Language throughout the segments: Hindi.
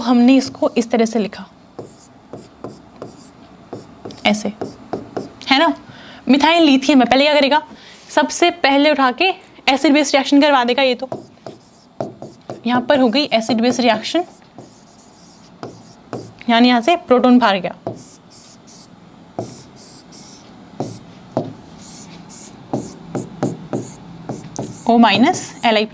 हमने इसको इस तरह से लिखा, ऐसे, है ना। मिथाइल लिथियम है, पहले क्या करेगा, सबसे पहले उठा के एसिड बेस रिएक्शन करवा देगा। ये तो यहां पर हो गई एसिड बेस रिएक्शन, यानी यहां से प्रोटॉन बाहर गया। O माइनस Li+,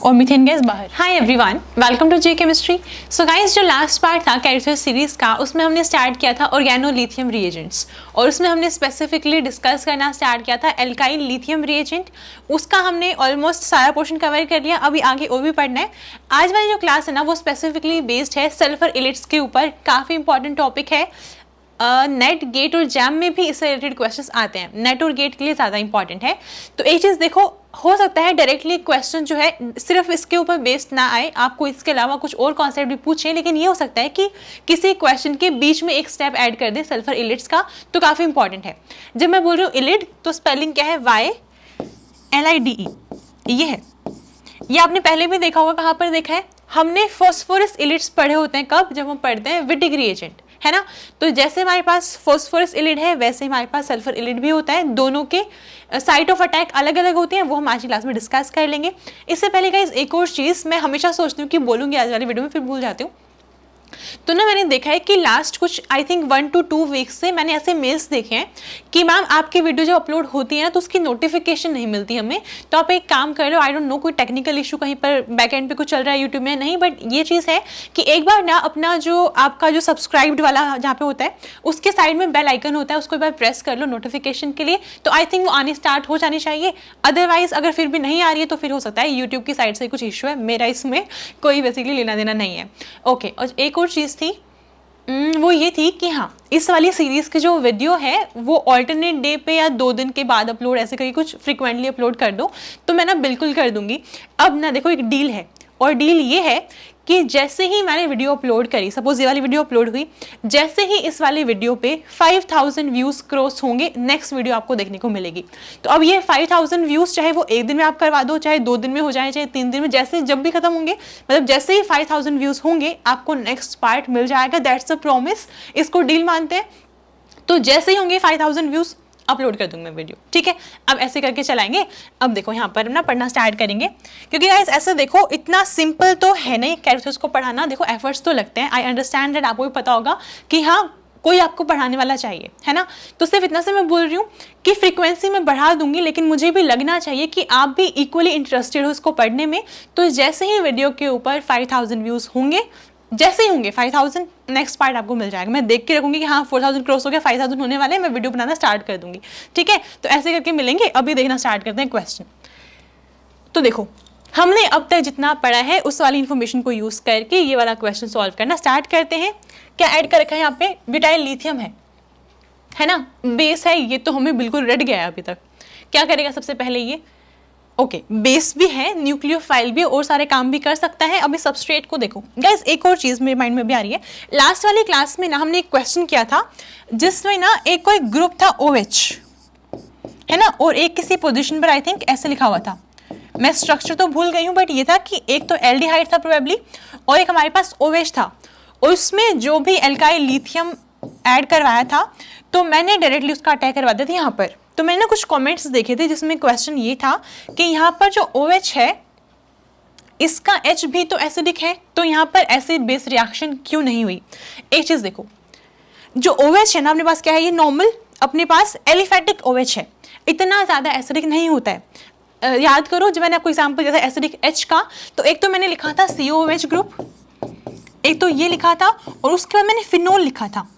और मीथेन गैस बाहर। Hi everyone, welcome to J chemistry. So guys, जो लास्ट पार्ट था कैरेक्टरिस्टिक सीरीज का, उसमें हमने स्टार्ट किया था ऑर्गेनोलिथियम रिएजेंट्स, और उसमें हमने स्पेसिफिकली डिस्कस करना स्टार्ट किया था एल्काइल लिथियम रिएजेंट। उसका हमने ऑलमोस्ट सारा पोर्शन कवर कर लिया, अभी आगे और भी पढ़ना है। आज वाली जो क्लास है ना, वो स्पेसिफिकली बेस्ड है सल्फर इलिट्स के ऊपर। काफ़ी इंपॉर्टेंट टॉपिक है। नेट, गेट और जैम में भी इससे रिलेटेड क्वेश्चंस आते हैं। नेट और गेट के लिए ज़्यादा इंपॉर्टेंट है। तो एक चीज़ देखो, हो सकता है डायरेक्टली क्वेश्चन जो है सिर्फ इसके ऊपर बेस्ड ना आए, आपको इसके अलावा कुछ और कॉन्सेप्ट भी पूछें, लेकिन ये हो सकता है कि किसी क्वेश्चन के बीच में एक स्टेप ऐड कर दे सल्फर इलिट्स का, तो काफ़ी इंपॉर्टेंट है। जब मैं बोल रही हूँ इलिड, तो स्पेलिंग क्या है, YLIDE, ये है। ये आपने पहले भी देखा होगा, कहाँ पर देखा है, हमने फॉस्फोरस इलिट्स पढ़े होते हैं। कब? जब हम पढ़ते हैं विटिक रिएजेंट, है ना। तो जैसे हमारे पास फॉस्फोरस इलिड है, वैसे हमारे पास सल्फर इलिड भी होता है। दोनों के साइट ऑफ अटैक अलग अलग होते हैं, वो हम आज की क्लास में डिस्कस कर लेंगे। इससे पहले गाइस एक और चीज़ मैं हमेशा सोचती हूँ कि बोलूँगी आज वाली वीडियो में, फिर भूल जाती हूँ। तो ना मैंने देखा है कि लास्ट कुछ आई थिंक 1 to 2 वीक्स से मैंने ऐसे मेल्स देखे हैं कि मैम आपकी वीडियो जब अपलोड होती है ना, तो उसकी नोटिफिकेशन नहीं मिलती हमें। तो आप एक काम कर लो, आई डोंट नो कोई टेक्निकल इशू कहीं पर बैक एंड पे कुछ चल रहा है यूट्यूब में, नहीं, बट ये चीज़ है कि एक बार ना अपना जो आपका जो सब्सक्राइब्ड वाला जहाँ पे होता है, उसके साइड में बेल आइकन होता है, उसको एक बार प्रेस कर लो नोटिफिकेशन के लिए। तो आई थिंक वो आनी स्टार्ट हो जानी चाहिए। अदरवाइज अगर फिर भी नहीं आ रही है, तो फिर हो सकता है यूट्यूब की साइड से कुछ इशू है, मेरा इसमें कोई बेसिकली लेना देना नहीं है। ओके, और एक और चीज़ थी, वो ये थी कि हाँ, इस वाली सीरीज़ की जो वीडियो है वो ऑल्टरनेट डे पे या 2 दिन के बाद अपलोड, ऐसे करके कुछ फ्रिक्वेंटली अपलोड कर दो, तो मैं ना बिल्कुल कर दूंगी। अब ना देखो, एक डील है, और डील ये है कि जैसे ही मैंने वीडियो अपलोड करी, सपोज ये वाली वीडियो अपलोड हुई, जैसे ही इस वाली वीडियो पे 5000 व्यूज़ क्रॉस होंगे, नेक्स्ट वीडियो आपको देखने को मिलेगी। तो अब ये 5000 व्यूज़ चाहे वो एक दिन में आप करवा दो, चाहे 2 दिन में हो जाए, चाहे 3 दिन में, जैसे जब भी खत्म होंगे, मतलब जैसे ही 5000 व्यूज़ होंगे आपको नेक्स्ट पार्ट मिल जाएगा। दैट्स अ प्रॉमिस, इसको डील मानते हैं। तो जैसे ही होंगे 5000 व्यूज़, अपलोड कर दूंगा मैं वीडियो, ठीक है। अब ऐसे करके चलाएंगे। अब देखो यहाँ पर ना पढ़ना स्टार्ट करेंगे, क्योंकि गाइस ऐसे देखो, इतना सिंपल तो है नहीं कैरेक्टर्स को पढ़ाना। देखो एफर्ट्स तो लगते हैं, आई अंडरस्टैंड दैट, आपको भी पता होगा कि हाँ कोई आपको पढ़ाने वाला चाहिए, है ना। तो सिर्फ इतना से मैं बोल रही हूँ कि फ्रीक्वेंसी में बढ़ा दूंगी, लेकिन मुझे भी लगना चाहिए कि आप भी इक्वली इंटरेस्टेड हो इसको पढ़ने में। तो जैसे ही वीडियो के ऊपर 5000 व्यूज़ होंगे, जैसे ही होंगे 5000, नेक्स्ट पार्ट आपको मिल जाएगा। मैं देख के रखूंगी कि हाँ 4000 क्रॉस हो गया, 5000 होने वाले हैं, मैं वीडियो बनाना स्टार्ट कर दूंगी, ठीक है। तो ऐसे करके मिलेंगे। अभी देखना स्टार्ट करते हैं क्वेश्चन। तो देखो, हमने अब तक जितना पढ़ा है उस वाली इन्फॉर्मेशन को यूज करके ये वाला क्वेश्चन सॉल्व करना स्टार्ट करते हैं। क्या ऐड कर रखा है यहाँ पे, ब्यूटाइल लिथियम है ना, बेस है, ये तो हमें बिल्कुल रट गया है अभी तक। क्या करेगा सबसे पहले ये, ओके, बेस भी है, न्यूक्लियोफाइल भी, और सारे काम भी कर सकता है। अभी सबस्ट्रेट को देखो गाइस, एक और चीज़ मेरे माइंड में भी आ रही है। लास्ट वाली क्लास में ना हमने एक क्वेश्चन किया था जिसमें ना एक कोई ग्रुप था OH, है ना, और एक किसी पोजीशन पर आई थिंक ऐसे लिखा हुआ था। मैं स्ट्रक्चर तो भूल गई हूँ, बट ये था कि एक तो एल्डिहाइड था प्रोबेबली, और एक हमारे पास OH था, और उसमें जो भी एल्काइल लिथियम ऐड करवाया था, तो मैंने डायरेक्टली उसका अटैक करवा दिया था यहाँ पर। तो मैंने ना कुछ कमेंट्स देखे थे जिसमें क्वेश्चन ये था कि यहाँ पर जो OH है, इसका H भी तो एसिडिक है, तो यहाँ पर एसिड बेस रिएक्शन क्यों नहीं हुई। एक चीज़ देखो, जो OH है ना अपने पास, क्या है ये, नॉर्मल अपने पास एलिफेटिक OH है, इतना ज़्यादा एसिडिक नहीं होता है। याद करो जब मैंने आपको एग्जाम्पल दिया था एसिडिक H का, तो एक तो मैंने लिखा था COOH ग्रुप, एक तो ये लिखा था, और उसके बाद मैंने फिनोल लिखा था,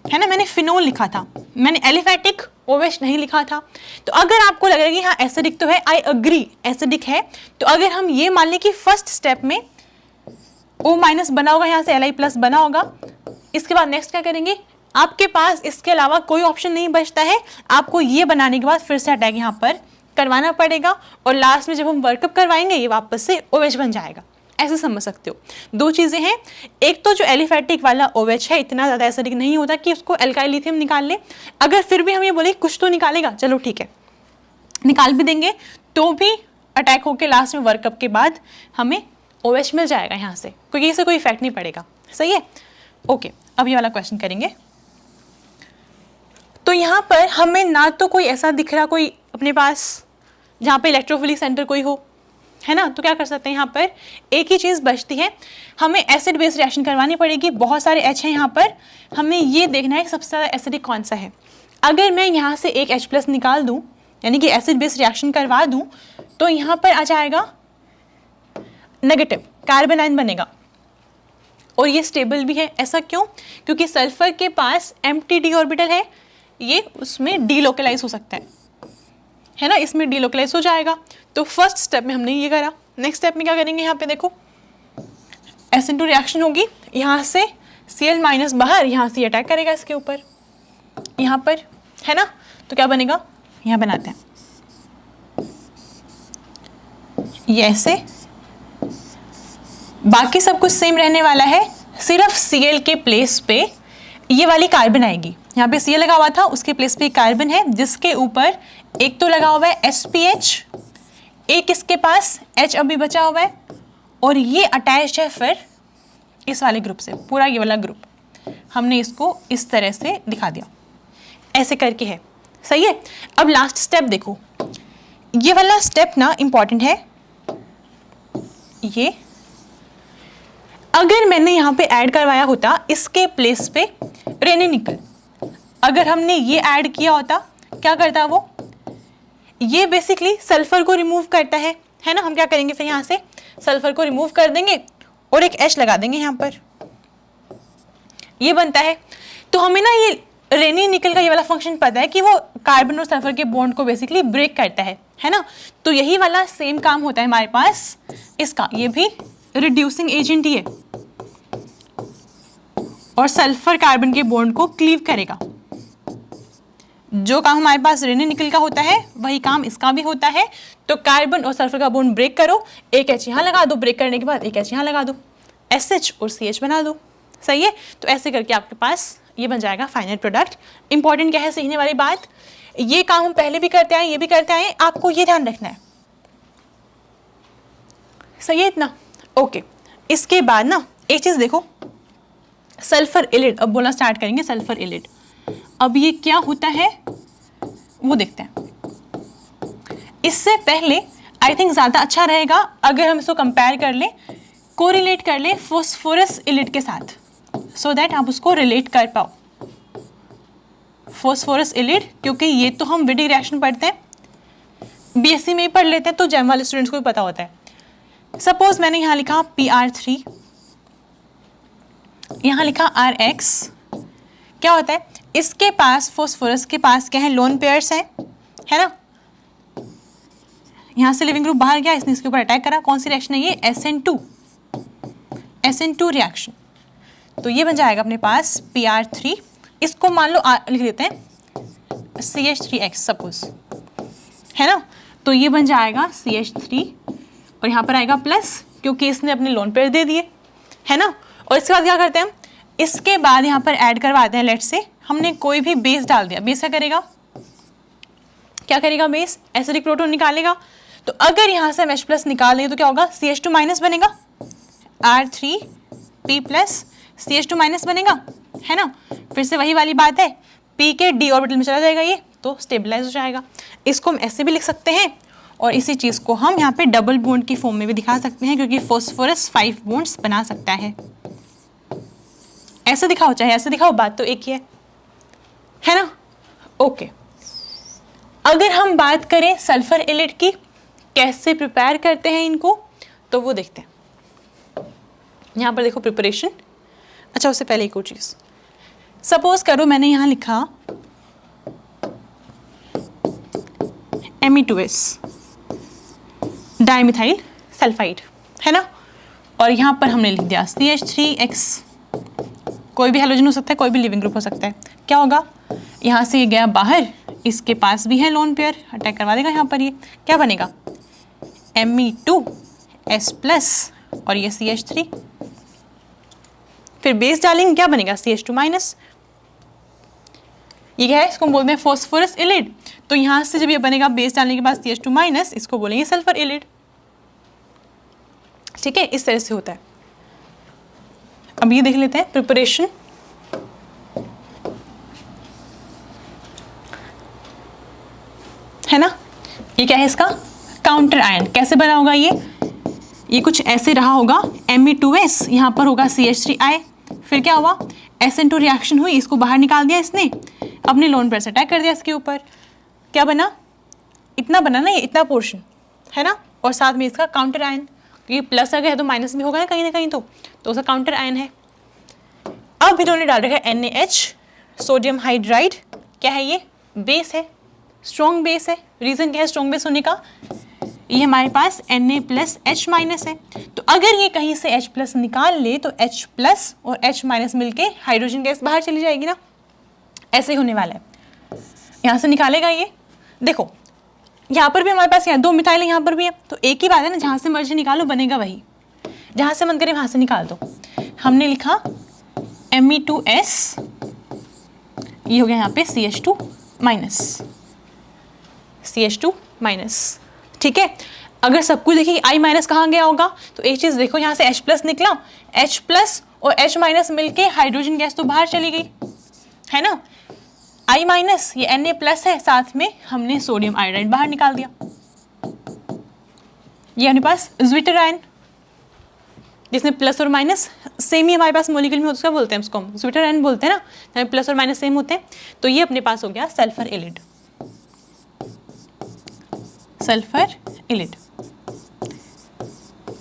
है ना, मैंने फिनोल लिखा था, मैंने एलिफेटिक OH नहीं लिखा था। तो अगर आपको लग रहा है कि हाँ एसिडिक तो है, आई अग्री एसिडिक है, तो अगर हम ये मान लें कि फर्स्ट स्टेप में O- बना होगा, यहाँ से Li+ बना होगा, इसके बाद नेक्स्ट क्या करेंगे, आपके पास इसके अलावा कोई ऑप्शन नहीं बचता है, आपको ये बनाने के बाद फिर से अटैक यहाँ पर करवाना पड़ेगा, और लास्ट में जब हम वर्कअप करवाएंगे ये वापस से OH बन जाएगा। ऐसे समझ सकते हो। 2 चीज़ें हैं, एक तो जो एलिफेटिक वाला OH है इतना ज़्यादा एसिडिक नहीं होता कि उसको एल्काइल लिथियम निकाल ले। अगर फिर भी हम ये बोले कुछ तो निकालेगा, चलो ठीक है निकाल भी देंगे, तो भी अटैक होके लास्ट में वर्कअप के बाद हमें OH मिल जाएगा यहाँ से, क्योंकि इससे कोई इफेक्ट नहीं पड़ेगा। सही है, ओके। अब ये वाला क्वेश्चन करेंगे। तो यहाँ पर हमें ना तो कोई ऐसा दिख रहा कोई अपने पास जहाँ पे इलेक्ट्रोफिलिक सेंटर कोई हो, है ना, तो क्या कर सकते हैं, यहाँ पर एक ही चीज़ बचती है, हमें एसिड बेस रिएक्शन करवानी पड़ेगी। बहुत सारे H हैं यहाँ पर, हमें ये देखना है कि सबसे ज़्यादा एसिडिक कौन सा है। अगर मैं यहाँ से एक H+ निकाल दूँ, यानी कि एसिड बेस रिएक्शन करवा दूँ, तो यहाँ पर आ जाएगा नेगेटिव, कार्बन आयन बनेगा और ये स्टेबल भी है। ऐसा क्यों? क्योंकि सल्फर के पास एम्प्टी d ऑर्बिटल है, ये उसमें डीलोकलाइज हो सकता है ना, इसमें डीलोकलाइज हो जाएगा। तो फर्स्ट स्टेप में हमने ये करा। नेक्स्ट स्टेप में क्या करेंगे, यहाँ पे देखो SN2 रिएक्शन होगी, यहाँ से Cl- बाहर, यहाँ से अटैक करेगा इसके ऊपर, यहाँ पर, है ना। तो क्या बनेगा, यहाँ बनाते हैं ये ऐसे, बाकी सब कुछ सेम रहने वाला है, सिर्फ Cl के प्लेस पे ये वाली कार्बन आएगी। यहाँ पे Cl लगा हुआ था, उसके प्लेस पे कार्बन है, जिसके ऊपर एक तो लगा हुआ है SPH, एक इसके पास H अभी बचा हुआ है, और ये अटैच है फिर इस वाले ग्रुप से, पूरा ये वाला ग्रुप हमने इसको इस तरह से दिखा दिया, ऐसे करके है। सही है। अब लास्ट स्टेप देखो, ये वाला स्टेप ना इंपॉर्टेंट है। ये अगर मैंने यहाँ पे ऐड करवाया होता इसके प्लेस पे रेनी निकल, अगर हमने ये ऐड किया होता, क्या करता वो, ये बेसिकली सल्फर को रिमूव करता है ना। हम क्या करेंगे फिर, यहाँ से सल्फर को रिमूव कर देंगे और एक H लगा देंगे यहाँ पर, ये बनता है। तो हमें ना ये रेनी निकल का ये वाला फंक्शन पता है कि वो कार्बन और सल्फर के बॉन्ड को बेसिकली ब्रेक करता है ना। तो यही वाला सेम काम होता है हमारे पास इसका, ये भी रिड्यूसिंग एजेंट ही है और सल्फर कार्बन के बॉन्ड को क्लीव करेगा। जो काम हमारे पास रेनी निकल का होता है वही काम इसका भी होता है। तो कार्बन और सल्फर का बॉन्ड ब्रेक करो, एक H यहाँ लगा दो, ब्रेक करने के बाद एक H यहाँ लगा दो, SH और CH बना दो। सही है। तो ऐसे करके आपके पास ये बन जाएगा फाइनल प्रोडक्ट। इंपॉर्टेंट क्या है सीखने वाली बात, ये काम हम पहले भी करते आए, ये भी करते आए, आपको ये ध्यान रखना है। सही है इतना, ओके। इसके बाद ना एक चीज देखो, सल्फर एलिड, अब बोलना स्टार्ट करेंगे सल्फर एलिड। अब ये क्या होता है वो देखते हैं। इससे पहले आई थिंक ज़्यादा अच्छा रहेगा अगर हम इसको कंपेयर कर लें, कोरिलेट कर लें फॉस्फोरस एलिड के साथ, सो दैट आप उसको रिलेट कर पाओ। फॉस्फोरस एलिड, क्योंकि ये तो हम विडी रिएक्शन पढ़ते हैं, BSc में ही पढ़ लेते हैं, तो जेम वाले स्टूडेंट्स को भी पता होता है। सपोज मैंने यहाँ लिखा PR3, यहाँ लिखा RX, क्या होता है, इसके पास फॉस्फोरस के पास क्या है, लोन पेयर्स है ना। यहाँ से लिविंग ग्रुप बाहर गया, इसने इसके ऊपर अटैक करा, कौन सी रिएक्शन है ये, SN2 रिएक्शन। तो ये बन जाएगा अपने पास PR3, इसको मान लो लिख देते हैं CH3X सपोज, है ना। तो ये बन जाएगा CH3 और यहाँ पर आएगा प्लस, क्योंकि इसने अपने लोन पेयर दे दिए, है ना। और इसके बाद क्या करते हैं, इसके बाद यहाँ पर ऐड करवाते हैं, लेट्स से हमने कोई भी बेस डाल दिया, बेस क्या करेगा बेस एसिडिक प्रोटॉन निकालेगा। तो अगर यहाँ से हम H+ निकाल दें तो क्या होगा, CH2- बनेगा, R3P+ CH2- बनेगा, है ना। फिर से वही वाली बात है, P के D ऑर्बिटल में चला जाएगा ये, तो स्टेबलाइज हो जाएगा। इसको हम ऐसे भी लिख सकते हैं और इसी चीज़ को हम यहाँ पे डबल बॉन्ड की फॉर्म में भी दिखा सकते हैं, क्योंकि फॉस्फोरस 5 बॉन्ड्स बना सकता है। ऐसे दिखाओ चाहे ऐसे दिखाओ, बात तो एक ही है ना। ओके, अगर हम बात करें सल्फर एलिड की, कैसे प्रिपेयर करते हैं इनको, तो वो देखते हैं। यहाँ पर देखो प्रिपरेशन। अच्छा, उससे पहले एक और चीज़, सपोज करो मैंने यहाँ लिखा Me2S डाइमिथाइल सल्फाइड, है ना, और यहाँ पर हमने लिख दिया CH3X। कोई भी हैलोजन हो सकता है, कोई भी लिविंग ग्रुप हो सकता है। क्या होगा, यहाँ से ये गया बाहर, इसके पास भी है लोन पेयर, अटैक करवा देगा यहाँ पर, ये क्या बनेगा Me2S+ और ये CH3, फिर बेस डालेंगे, क्या बनेगा CH2-। ये क्या है, इसको बोलते हैं फॉस्फोरस एलिड। तो यहाँ से जब ये बनेगा बेस डालने के बाद CH2-, इसको बोलेंगे सल्फर एलिड। ठीक है, इस तरह से होता है। अब ये देख लेते हैं प्रिपरेशन। है ना, ये क्या है इसका काउंटर आयन। कैसे बना होगा ये कुछ ऐसे रहा होगा Me2S, यहाँ पर होगा CH3I, फिर क्या हुआ SN2 रिएक्शन हुई, इसको बाहर निकाल दिया इसने, अपने लोन पेयर से अटैक कर दिया इसके ऊपर, क्या बना, इतना बना ना, ये इतना पोर्शन है ना, और साथ में इसका काउंटर आयन, ये प्लस अगर है तो माइनस भी होगा ना कहीं ना कहीं, तो उसका काउंटर आयन है। अब इन्होंने डाल रखा है NaH सोडियम हाइड्राइड, क्या है ये बेस है, स्ट्रॉन्ग बेस है। रीजन क्या है स्ट्रॉन्ग बेस होने का, ये हमारे पास Na+H- है, तो अगर ये कहीं से H+ निकाल ले तो H+ और H- मिलके हाइड्रोजन गैस बाहर चली जाएगी ना, ऐसे ही होने वाला है। यहाँ से निकालेगा ये, देखो यहाँ पर भी हमारे पास यहाँ 2 मिथाइल है, यहाँ पर भी है, तो एक ही बात है ना, जहाँ से मर्जी निकालो बनेगा वही, जहाँ से मन करे वहाँ से निकाल दो। हमने लिखा Me2S, ये हो गया यहाँ पे CH2-, ठीक है। अगर सब कुछ देखिए I- कहाँ गया होगा, तो एक चीज़ देखो, यहाँ से H+ निकला, H+ और H- मिलके हाइड्रोजन गैस तो बाहर चली गई, है ना। I- ये Na+ है, साथ में हमने सोडियम आयोडाइड बाहर निकाल दिया। ये हमारे पास ज्विटर आयन, जिसमें प्लस और माइनस सेम ही हमारे पास मॉलिक्यूल में, उसका बोलते हैं, उसको हम ज्विटर आयन बोलते हैं ना, प्लस और माइनस सेम होते हैं। तो ये अपने पास हो गया सल्फर एलिड,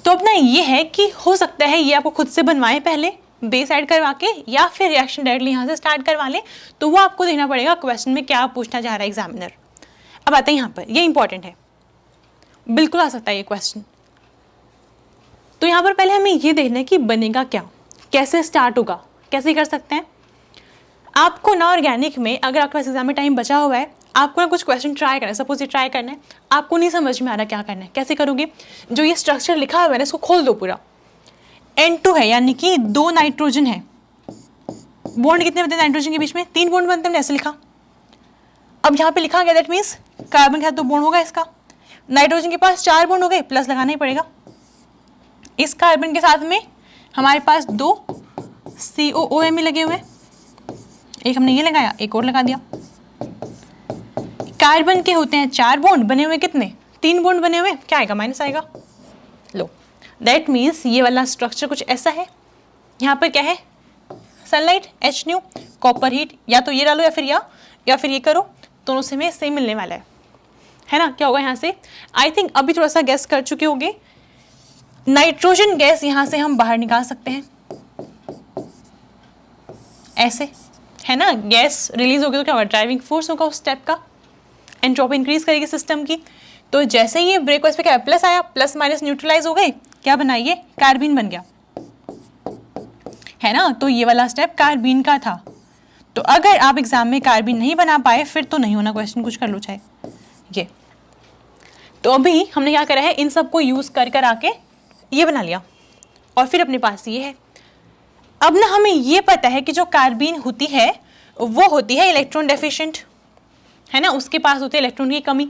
तो अपना ये है कि हो सकता है ये आपको खुद से बनवाए पहले बेस ऐड करवा के, या फिर रिएक्शन डायरेक्टली यहाँ से स्टार्ट करवा ले, तो वो आपको देखना पड़ेगा क्वेश्चन में क्या पूछना चाह रहा है एग्जामिनर। अब आते हैं यहाँ पर, ये इंपॉर्टेंट है, बिल्कुल आ सकता है ये क्वेश्चन। तो यहाँ पर पहले हमें ये देखना है कि बनेगा क्या, कैसे स्टार्ट होगा, कैसे कर सकते हैं। आपको ना ऑर्गेनिक में, अगर आपके पास एग्जाम में टाइम बचा हुआ है, आपको ना कुछ क्वेश्चन ट्राई करना है, सपोज ये ट्राई करना है, आपको नहीं समझ में आ रहा क्या करना है, कैसे करोगे, जो ये स्ट्रक्चर लिखा हुआ है ना, इसको खोल दो पूरा। N2 है, यानी कि 2 नाइट्रोजन है, बॉन्ड कितने बनते हैं नाइट्रोजन के बीच में, 3 बॉन्ड बनते हैं, ऐसे लिखा। अब यहाँ पे लिखा गया दैट मीन्स कार्बन के साथ 2 बॉन्ड होगा इसका, नाइट्रोजन के पास 4 बॉन्ड हो गए, प्लस लगाना ही पड़ेगा। इस कार्बन के साथ में हमारे पास 2 COOMe लगे हुए हैं, एक हमने ये लगाया, एक और लगा दिया। कार्बन के होते हैं 4 बॉन्ड, बने हुए कितने, 3 बॉन्ड बने हुए, क्या आएगा, माइनस आएगा। लो दैट मीन्स ये वाला स्ट्रक्चर कुछ ऐसा है। यहाँ पर क्या है, सनलाइट, H-, कॉपर हीट, या तो ये डालो या फिर ये करो, दोनों से में सेम मिलने वाला है ना। क्या होगा यहाँ से, आई थिंक अभी थोड़ा सा गैस कर चुके होंगे, नाइट्रोजन गैस यहाँ से हम बाहर निकाल सकते हैं, ऐसे है ना। गैस रिलीज होगी तो क्या होगा, ड्राइविंग फोर्स होगा उस स्टेप का, एंट्रोपी इंक्रीज करेगी सिस्टम की। तो जैसे ही ये ब्रेक हुआ, इस पे क्या प्लस आया, प्लस माइनस न्यूट्रलाइज हो गए, क्या बना, ये कार्बीन बन गया, है ना। तो ये वाला स्टेप कार्बीन का था। तो अगर आप एग्जाम में कार्बीन नहीं बना पाए, फिर तो नहीं होना क्वेश्चन, कुछ कर लो चाहे ये। तो अभी हमने क्या करा है, इन सबको यूज कर आके ये बना लिया, और फिर अपने पास ये है। अब ना हमें ये पता है कि जो कार्बीन होती है वो होती है इलेक्ट्रॉन डेफिशिएंट, है ना, उसके पास होती है इलेक्ट्रॉन की कमी।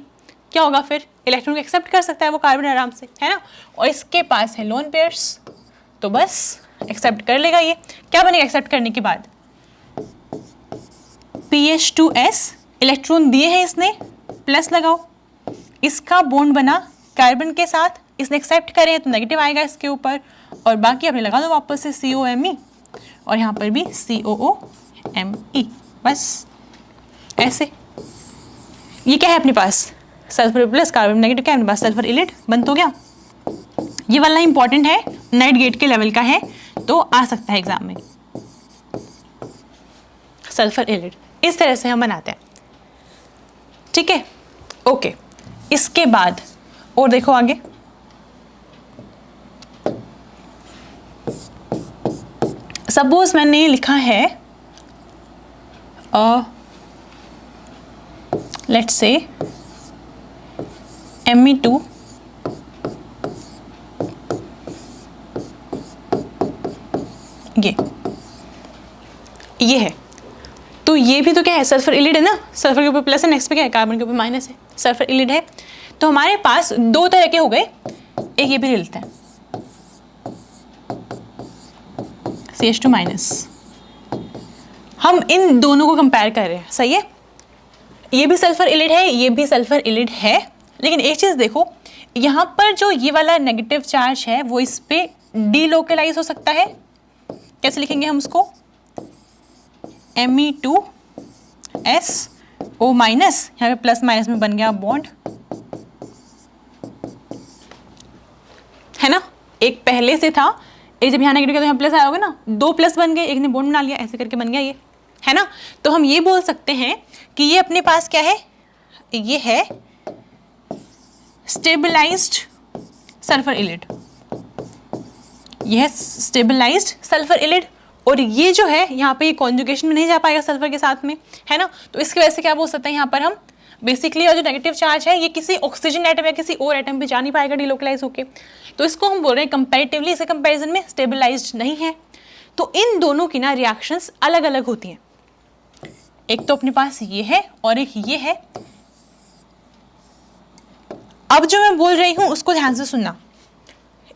क्या होगा फिर, इलेक्ट्रॉन को एक्सेप्ट कर सकता है वो कार्बन आराम से, है ना, और इसके पास है लोन पेयर्स, तो बस एक्सेप्ट कर लेगा। ये क्या बनेगा एक्सेप्ट करने के बाद, PH2S, इलेक्ट्रॉन दिए हैं इसने, प्लस लगाओ, इसका बॉन्ड बना कार्बन के साथ, इसने एक्सेप्ट करे तो नेगेटिव आएगा इसके ऊपर, और बाकी आपने लगा दो वापस से COMe, और यहाँ पर भी COOMe, बस ऐसे। ये क्या है अपने पास, सल्फर प्लस कार्बन नेगेटिव, क्या है अपने पास, सल्फर इलिड बन तो गया। ये वाला इंपॉर्टेंट है, नाइट गेट के लेवल का है, तो आ सकता है एग्जाम में, सल्फर इलिड। इस तरह से हम बनाते हैं, ठीक है, ओके। इसके बाद और देखो आगे, सपोज मैंने लिखा है लेट्स से Me2 ये है, तो ये भी तो क्या है, सल्फर इलिड है ना, सल्फर के ऊपर प्लस है, नेक्स्ट पे क्या है, कार्बन के ऊपर माइनस है, सल्फर इलिड है। तो हमारे पास 2 तरह के हो गए, एक ये भी ले लेते हैं, CH2 माइनस। हम इन दोनों को कंपेयर कर रहे हैं, सही है। ये भी सल्फर इलिड है, ये भी सल्फर इलिड है, लेकिन एक चीज़ देखो, यहाँ पर जो ये वाला नेगेटिव चार्ज है वो इस पे डीलोकलाइज हो सकता है। कैसे लिखेंगे हम उसको? Me2SO माइनस, यहाँ पे प्लस माइनस में बन गया बॉन्ड, है ना। एक पहले से था, एक जब यहाँ नेगेटिव किया तो यहाँ प्लस आया होगा ना, दो प्लस बन गए, एक ने बॉन्ड बना लिया, ऐसे करके बन गया ये, है ना। तो हम ये बोल सकते हैं कि ये अपने पास क्या है, ये है स्टेबलाइज्ड सल्फर इलिड, ये है स्टेबलाइज्ड सल्फर इलिड। और ये जो है यहाँ पे ये कॉन्जुगेशन में नहीं जा पाएगा सल्फर के साथ में, है ना। तो इसकी वजह से क्या बोल सकते हैं यहाँ पर हम, बेसिकली और जो नेगेटिव चार्ज है ये किसी ऑक्सीजन एटम या किसी और एटम पे जा नहीं पाएगा डीलोकलाइज होके। तो इसको हम बोल रहे हैं कंपैरेटिवली, इसके कंपैरिजन में स्टेबलाइज्ड नहीं है। तो इन दोनों की ना रिएक्शंस अलग अलग होती हैं। एक तो अपने पास ये है और एक ये है। अब जो मैं बोल रही हूं उसको ध्यान से सुनना,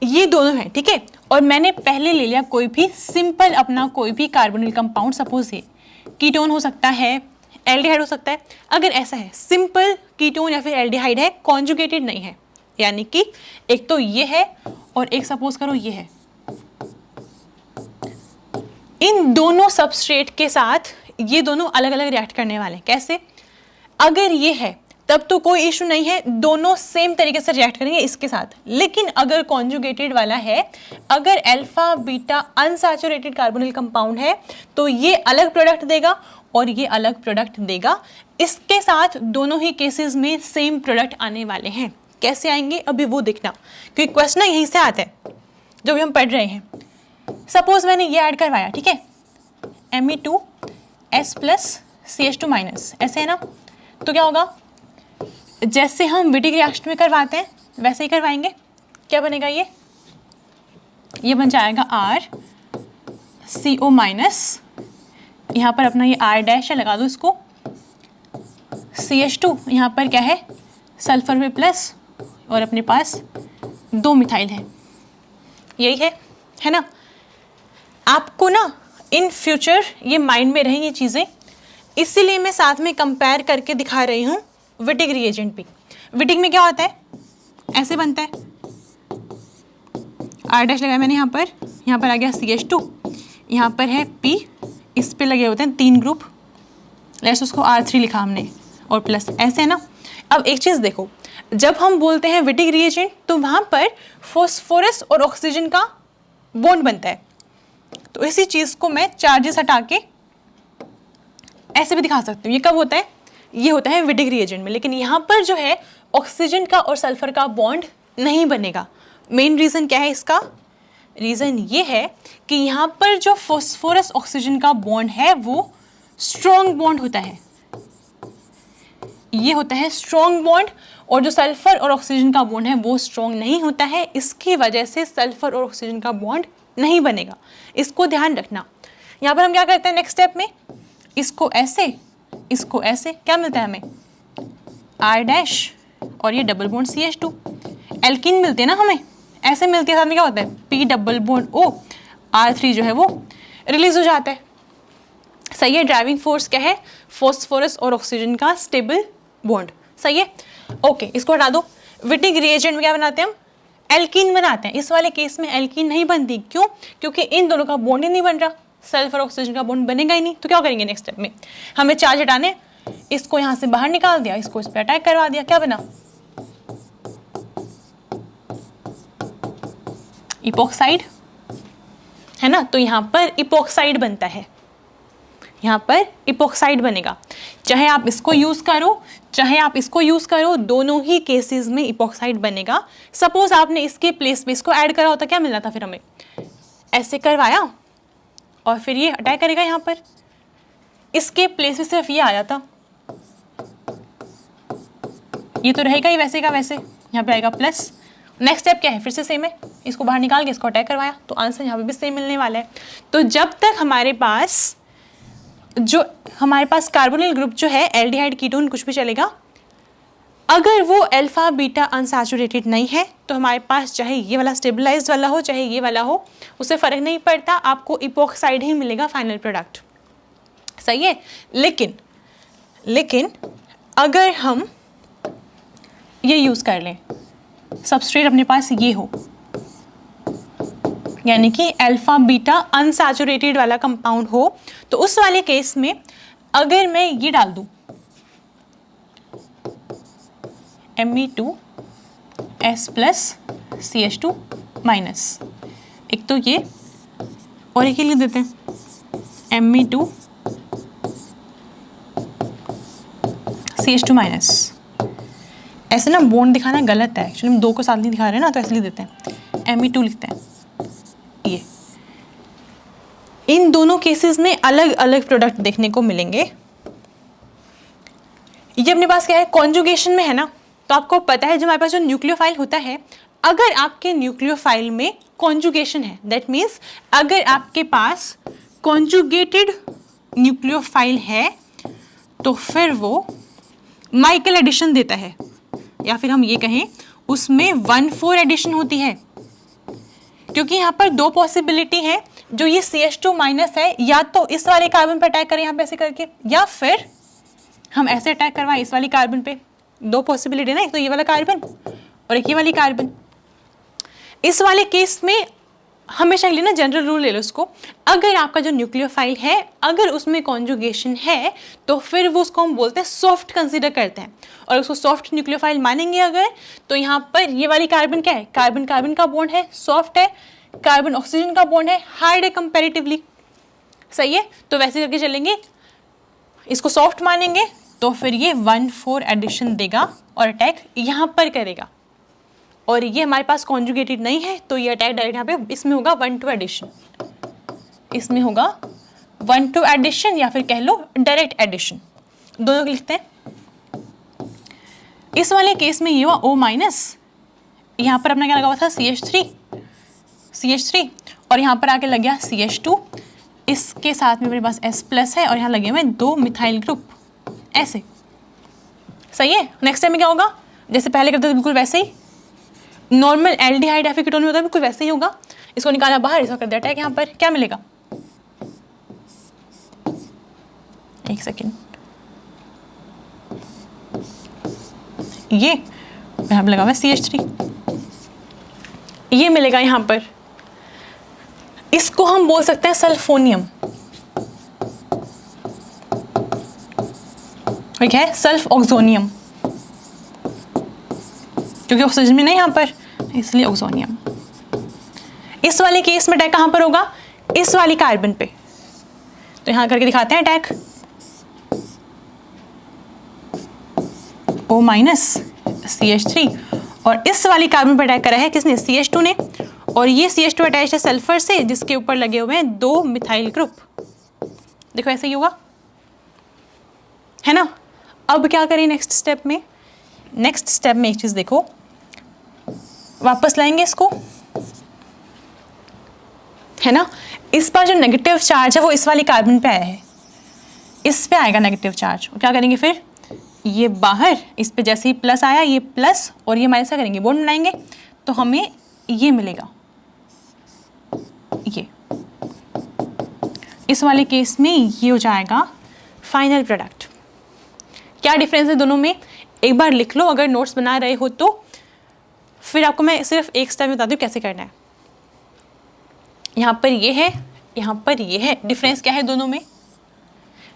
ये दोनों हैं, ठीक है। और मैंने पहले ले लिया कोई भी सिंपल अपना कोई भी कार्बोनिल कंपाउंड, सपोज ये कीटोन हो सकता है, एल्डिहाइड हो सकता है। अगर ऐसा है सिंपल कीटोन या फिर एल्डिहाइड है, कॉन्जुगेटेड नहीं है, यानी कि एक तो ये है और एक सपोज करो ये है, इन दोनों सबस्ट्रेट के साथ ये दोनों अलग अलग रिएक्ट करने वाले हैं। कैसे? अगर ये है तब तो कोई इशू नहीं है, दोनों सेम तरीके से रिएक्ट करेंगे इसके साथ। लेकिन अगर कॉन्जुगेटेड वाला है, अगर alpha beta unsaturated carbonyl compound है, तो ये अलग प्रोडक्ट देगा और ये अलग प्रोडक्ट देगा। इसके साथ दोनों ही केसेस में सेम प्रोडक्ट आने वाले हैं। कैसे आएंगे अभी वो देखना, क्योंकि क्वेश्चन यहीं से आता है जो भी हम पढ़ रहे हैं। सपोज मैंने ये ऐड करवाया, ठीक है, Me2S प्लस CH2 माइनस, ऐसे है ना। तो क्या होगा, जैसे हम विटिक रिएक्शन में करवाते हैं वैसे ही करवाएंगे। क्या बनेगा ये बन जाएगा RCO माइनस, यहाँ पर अपना ये R डैश है, लगा दो इसको, CH2 यहाँ पर क्या है, सल्फर में प्लस, और अपने पास 2 मिथाइल है, यही है ना। आपको ना इन फ्यूचर ये माइंड में रहेंगी चीज़ें, इसीलिए मैं साथ में कंपेयर करके दिखा रही हूँ विटिक रिएजेंट भी। विटिक में क्या होता है, ऐसे बनता है, R डैश लगाया मैंने यहाँ पर आ गया CH2, यहाँ पर है P, इस पे लगे होते हैं 3 ग्रुप, लेट्स उसको R3 लिखा हमने, और प्लस, ऐसे है ना। अब एक चीज़ देखो, जब हम बोलते हैं विटिक रिएजेंट तो वहाँ पर फॉस्फोरस और ऑक्सीजन का बॉन्ड बनता है। तो इसी चीज़ को मैं चार्जेस हटा के ऐसे भी दिखा सकती हूँ। ये कब होता है, ये होता है विटिक रिएजेंट में। लेकिन यहाँ पर जो है ऑक्सीजन का और सल्फर का बॉन्ड नहीं बनेगा। मेन रीज़न क्या है इसका, रीज़न ये है कि यहाँ पर जो फॉस्फोरस ऑक्सीजन का बॉन्ड है वो स्ट्रॉन्ग बॉन्ड होता है, ये होता है स्ट्रॉन्ग बॉन्ड, और जो सल्फर और ऑक्सीजन का बॉन्ड है वो स्ट्रॉन्ग नहीं होता है। इसकी वजह से सल्फर और ऑक्सीजन का बॉन्ड नहीं बनेगा, इसको ध्यान रखना। यहाँ पर हम क्या करते हैं नेक्स्ट स्टेप में, इसको ऐसे, इसको ऐसे, क्या मिलता है हमें, R डैश और ये डबल बॉन्ड CH2, एल्कीन मिलते हैं ना हमें, ऐसे मिलती है। साथ में क्या होता है, P double bond O, R3 जो है वो रिलीज हो जाता है। सही है, ड्राइविंग फोर्स क्या है, फॉस्फोरस और ऑक्सीजन का स्टेबल बॉन्ड, सही है। ओके, इसको हटा दो। विटिक रिएजेंट में क्या बनाते हैं हम, एल्कीन बनाते हैं। इस वाले केस में एल्कीन नहीं बनती, क्यों, क्योंकि इन दोनों का बॉन्ड ही नहीं बन रहा, सल्फर ऑक्सीजन का बॉन्ड बनेगा ही नहीं। तो क्या करेंगे नेक्स्ट स्टेप में, हमें चार्ज हटाने, इसको यहाँ से बाहर निकाल दिया, इसको इस पर अटैक करवा दिया, क्या बना, इपोक्साइड, है ना। तो यहाँ पर इपोक्साइड बनता है, यहाँ पर इपोक्साइड बनेगा। चाहे आप इसको यूज़ करो चाहे आप इसको यूज़ करो, दोनों ही केसेस में इपोक्साइड बनेगा। सपोज आपने इसके प्लेस पे इसको ऐड करा होता, क्या मिलना था फिर हमें, ऐसे करवाया और फिर ये अटैक करेगा यहाँ पर, इसके प्लेस पे सिर्फ ये आ जाता, ये तो रहेगा ही वैसे का वैसे, यहाँ पे आएगा प्लस। नेक्स्ट स्टेप क्या है, फिर से सेम है, इसको बाहर निकाल के इसको अटैक करवाया, तो आंसर यहाँ पे भी सेम मिलने वाला है। तो जब तक हमारे पास कार्बोनिल ग्रुप जो है, एल्डिहाइड कीटोन कुछ भी चलेगा, अगर वो अल्फा बीटा अनसैचुरेटेड नहीं है तो हमारे पास चाहे ये वाला स्टेबलाइज्ड वाला हो चाहे ये वाला हो, उससे फ़र्क नहीं पड़ता, आपको इपोक्साइड ही मिलेगा फाइनल प्रोडक्ट। सही है। लेकिन अगर हम ये यूज़ कर लें, सबस्ट्रेट अपने पास ये हो, यानी कि अल्फा बीटा अनसैचुरेटेड वाला कंपाउंड हो, तो उस वाले केस में अगर मैं ये डाल दूं Me2S+CH2-, एक तो ये और एक ही लिख देते हैं Me2CH2-। ऐसे ना बॉन्ड दिखाना गलत है, एक्चुअली हम दो को साथ नहीं दिखा रहे ना, तो ऐसे लिख देते हैं Me2 लिखते हैं। ये इन दोनों केसेस में अलग अलग प्रोडक्ट देखने को मिलेंगे। ये अपने पास क्या है, कॉन्जुगेशन में है ना, तो आपको पता है जो हमारे पास जो न्यूक्लियोफाइल होता है, अगर आपके न्यूक्लियोफाइल में कॉन्जुगेशन है, दैट मीन्स अगर आपके पास कॉन्जुगेटेड न्यूक्लियोफाइल है तो फिर वो माइकल एडिशन देता है, या फिर हम ये कहें उसमें 1,4 एडिशन होती है। क्योंकि यहाँ पर दो पॉसिबिलिटी है, जो ये CH2- है, या तो इस वाले कार्बन पर अटैक करें यहाँ पे ऐसे करके, या फिर हम ऐसे अटैक करवाएं इस वाली कार्बन पे। दो पॉसिबिलिटी ना, एक तो ये वाला कार्बन और एक ये वाली कार्बन। इस वाले केस में हमेशा के लिए ना जनरल रूल ले लो उसको, अगर आपका जो न्यूक्लियोफाइल है अगर उसमें कॉन्जुगेशन है तो फिर वो उसको हम बोलते हैं सॉफ्ट कंसीडर करते हैं, और उसको सॉफ्ट न्यूक्लियोफाइल मानेंगे अगर, तो यहाँ पर ये वाली कार्बन क्या है, कार्बन कार्बन का बॉन्ड है, सॉफ्ट है, कार्बन ऑक्सीजन का बॉन्ड है, हार्ड है कंपेरेटिवली। सही है, तो वैसे करके चलेंगे, इसको सॉफ्ट मानेंगे तो फिर ये 1,4 एडिशन देगा और अटैक यहाँ पर करेगा, और ये हमारे पास कॉन्जुगेटेड नहीं है तो ये अटैक डायरेक्ट यहाँ पे इसमें होगा 1,2 एडिशन, इसमें होगा 1,2 एडिशन, या फिर कह लो डायरेक्ट एडिशन, दोनों को लिखते हैं। इस वाले केस में ये हुआ O-, यहाँ पर अपना क्या लगा हुआ था CH3, और यहाँ पर आके लग गया CH2, इसके साथ में मेरे पास S+ है और यहाँ लगे हुए 2 मिथाइल ग्रुप ऐसे। सही है। नेक्स्ट टाइम में क्या होगा, जैसे पहले करते थे बिल्कुल वैसे ही, नॉर्मल एल्डिहाइड या फिर कीटोन में होता है बिल्कुल वैसे ही होगा। इसको निकाला बाहर, इसको कर दिया अटैक, यहाँ पर क्या मिलेगा, एक सेकेंड, ये यहाँ पर लगा हुआ है CH3, ये मिलेगा यहाँ पर, इसको हम बोल सकते हैं सल्फोनियम, ठीक है, सल्फ ऑक्सोनियम, क्योंकि ऑक्सीजन में नहीं यहाँ पर, इसलिए ऑक्सोनियम। इस वाले केस में अटैक कहाँ पर होगा, इस वाली कार्बन पे, तो यहाँ करके दिखाते हैं अटैक, O- CH3, और इस वाली कार्बन पर अटैक करा है किसने, CH2 ने, और ये CH2 अटैच है सल्फर से जिसके ऊपर लगे हुए हैं 2 मिथाइल ग्रुप। देखो ऐसे ही होगा, है ना। अब क्या करें नेक्स्ट स्टेप में, नेक्स्ट स्टेप में एक चीज देखो, वापस लाएंगे इसको, है ना। इस पर जो नेगेटिव चार्ज है वो इस वाली कार्बन पे आया है, इस पे आएगा नेगेटिव चार्ज, क्या करेंगे फिर, ये बाहर, इस पे जैसे ही प्लस आया ये प्लस और ये माइनस करेंगे, बॉन्ड बनाएंगे, तो हमें ये मिलेगा, ये इस वाले केस में ये हो जाएगा फाइनल प्रोडक्ट। क्या डिफरेंस है दोनों में, एक बार लिख लो अगर नोट्स बना रहे हो तो, फिर आपको मैं सिर्फ एक स्टेप में बता दूँ कैसे करना है। यहाँ पर ये है, यहाँ पर ये है, डिफरेंस क्या है दोनों में,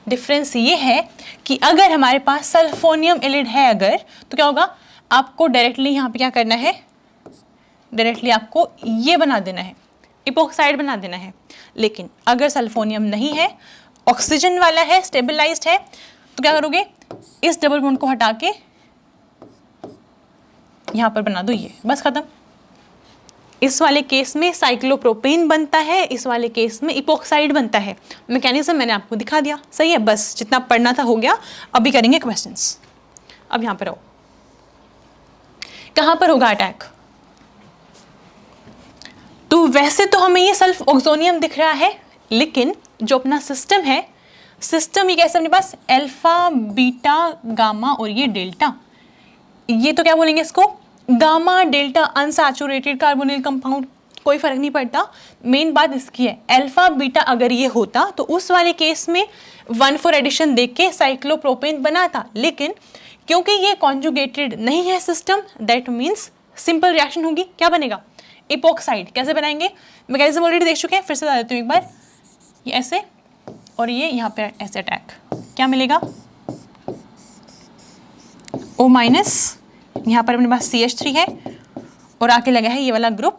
डिफरेंस ये है कि अगर हमारे पास सल्फोनियम एलिड है अगर, तो क्या होगा, आपको डायरेक्टली यहाँ पे क्या करना है, डायरेक्टली आपको ये बना देना है, इपोक्साइड बना देना है। लेकिन अगर सल्फोनियम नहीं है, ऑक्सीजन वाला है, स्टेबलाइज्ड है, तो क्या करोगे, इस डबल बॉन्ड को हटा के यहाँ पर बना दो ये, बस खत्म। इस वाले केस में साइक्लोप्रोपेन बनता है, इस वाले केस में इपोक्साइड बनता है। मैकेनिज्म मैंने आपको दिखा दिया, सही है, बस जितना पढ़ना था हो गया। अभी करेंगे क्वेश्चंस। अब यहाँ पर आओ, कहाँ पर होगा अटैक, तो वैसे तो हमें ये सल्फ ऑक्सोनियम दिख रहा है, लेकिन जो अपना सिस्टम है, सिस्टम ये कैसे अपने पास अल्फा बीटा गामा और ये डेल्टा, ये तो क्या बोलेंगे इसको, gamma delta unsaturated carbonyl compound, कोई फर्क नहीं पड़ता। मेन बात इसकी है, अल्फा बीटा अगर ये होता तो उस वाले केस में 1,4 एडिशन देख के साइक्लोप्रोपेन बना था, लेकिन क्योंकि ये कॉन्जुगेटेड नहीं है system, that means simple reaction होगी, क्या बनेगा, इपोक्साइड। कैसे बनाएंगे, मैकेनिज्म ऑलरेडी देख चुके हैं, फिर से बता देती हूँ एक बार। ये ऐसे और ये यहाँ पे ऐसे अटैक, क्या मिलेगा, O माइनस, यहाँ पर अपने पास CH3 है और आके लगा है ये वाला group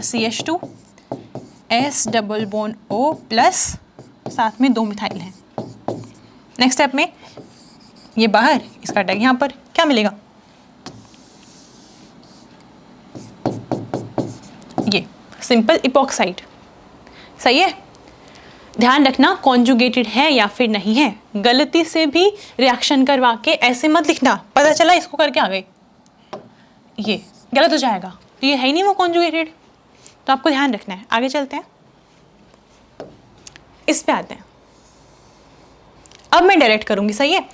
CH2, S double bond O plus, साथ में 2 मिथाइल है। नेक्स्ट स्टेप में ये बाहर, इसका अटैक यहाँ पर, क्या मिलेगा, ये सिंपल इपोक्साइड। सही है, ध्यान रखना कॉन्जुगेटेड है या फिर नहीं है, गलती से भी रिएक्शन करवा के ऐसे मत लिखना, पता चला इसको करके आ गए, ये गलत हो जाएगा, तो ये है ही नहीं वो कॉन्जुगेटेड, तो आपको ध्यान रखना है। आगे चलते हैं, इस पे आते हैं। अब मैं डायरेक्ट करूंगी, सही है,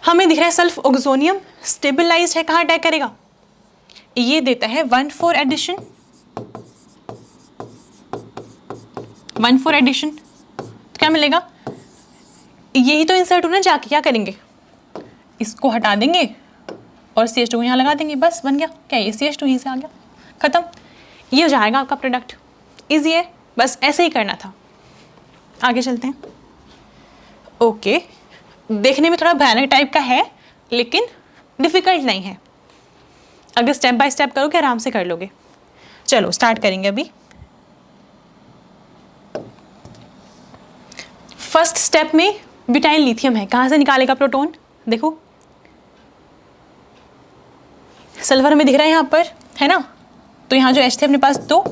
हमें दिख रहा है सल्फ ऑक्सोनियम स्टेबलाइज्ड है, कहाँ अटैक करेगा, ये देता है 1,4 एडिशन, 1,4 एडिशन, तो क्या मिलेगा, यही तो इंसर्ट होना, जाके क्या करेंगे, इसको हटा देंगे और CH2 यहाँ लगा देंगे, बस बन गया। क्या ये CH2 यहीं से आ गया, खत्म, ये हो जाएगा आपका प्रोडक्ट। इजी है, बस ऐसे ही करना था। आगे चलते हैं। ओके, देखने में थोड़ा भयानक टाइप का है लेकिन डिफिकल्ट नहीं है, अगर स्टेप बाय स्टेप करोगे आराम से कर लोगे। चलो स्टार्ट करेंगे अभी। फर्स्ट स्टेप में ब्यूटाइल लिथियम है, कहाँ से निकालेगा प्रोटॉन, देखो सल्फर में दिख रहा है यहाँ पर, है ना, तो यहाँ जो H थे अपने पास 2,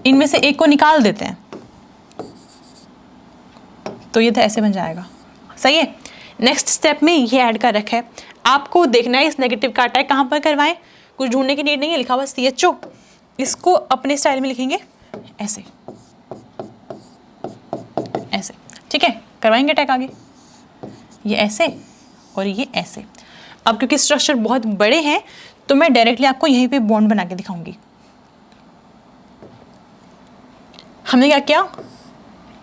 इनमें से एक को निकाल देते हैं, तो ये तो ऐसे बन जाएगा। सही है, नेक्स्ट स्टेप में ये ऐड कर रखा है, आपको देखना है इस नेगेटिव का अटैक कहाँ पर करवाएं, कुछ ढूंढने की नीड नहीं है, लिखा हुआ CHO, इसको अपने स्टाइल में लिखेंगे ऐसे ऐसे, ठीक है, करवाएंगे अटैक आगे, ये ऐसे और ये ऐसे। अब क्योंकि स्ट्रक्चर बहुत बड़े हैं तो मैं डायरेक्टली आपको यहीं पे बॉन्ड बना के दिखाऊंगी। हमने क्या किया,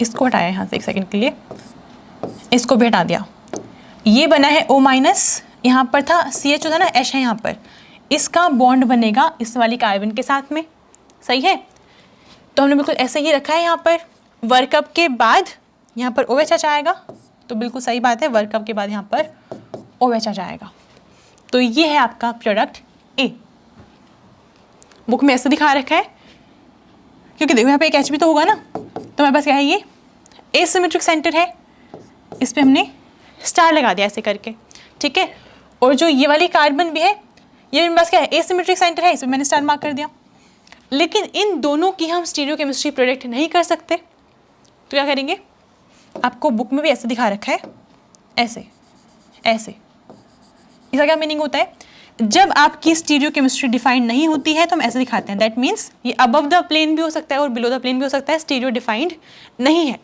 इसको हटाया यहाँ से एक सेकंड के लिए, इसको भी हटा दिया, ये बना है O माइनस, यहाँ पर था CH था ना, H है यहाँ पर, इसका बॉन्ड बनेगा इस वाली कार्बन के साथ में। सही है, तो हमने बिल्कुल ऐसे ही रखा है। यहाँ पर वर्कअप के बाद यहाँ पर OH आ जाएगा, तो बिल्कुल सही बात है, वर्कअप के बाद यहाँ पर OH आ जाएगा। तो ये है आपका प्रोडक्ट A। बुक में ऐसे दिखा रखा है क्योंकि देखो यहाँ पे एक H भी तो होगा ना, तो मेरे पास क्या है, ये एसिमेट्रिक सेंटर है, इस पे हमने स्टार लगा दिया ऐसे करके, ठीक है। और जो ये वाली कार्बन भी है, ये मेरे पास क्या है, एसिमेट्रिक सेंटर है, इस पे मैंने स्टार मार्क कर दिया। लेकिन इन दोनों की हम स्टीरियोकेमिस्ट्री प्रोडक्ट नहीं कर सकते, तो क्या करेंगे, आपको बुक में भी ऐसे दिखा रखा है, ऐसे ऐसे। इसका क्या मीनिंग होता है, जब आपकी स्टीरियोकेमिस्ट्री डिफाइंड नहीं होती है तो हम ऐसे दिखाते हैं, दैट मीन्स ये अबव द प्लेन भी हो सकता है और बिलो द प्लेन भी हो सकता है, स्टीरियो डिफाइंड नहीं है।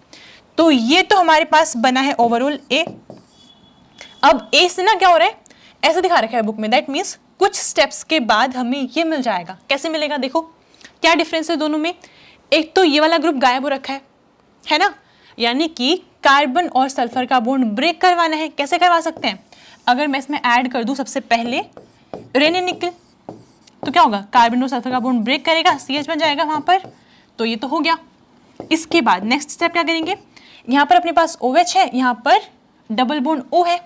तो ये तो हमारे पास बना है ओवरऑल A। अब A से ना क्या हो रहा है, ऐसे दिखा रखा है बुक में, दैट मीन्स कुछ स्टेप्स के बाद हमें ये मिल जाएगा। कैसे मिलेगा, देखो क्या डिफरेंस है दोनों में, एक तो ये वाला ग्रुप गायब हो रखा है ना, यानी कि कार्बन और सल्फर का बॉन्ड ब्रेक करवाना है। कैसे करवा सकते हैं, अगर मैं इसमें ऐड कर दूं सबसे पहले रेन एंड निकल, तो क्या होगा, कार्बन और सल्फर का बॉन्ड ब्रेक करेगा, CH बन जाएगा वहां पर, तो ये तो हो गया। इसके बाद नेक्स्ट स्टेप क्या करेंगे, यहाँ पर अपने पास OH है, यहाँ पर डबल बॉन्ड O है,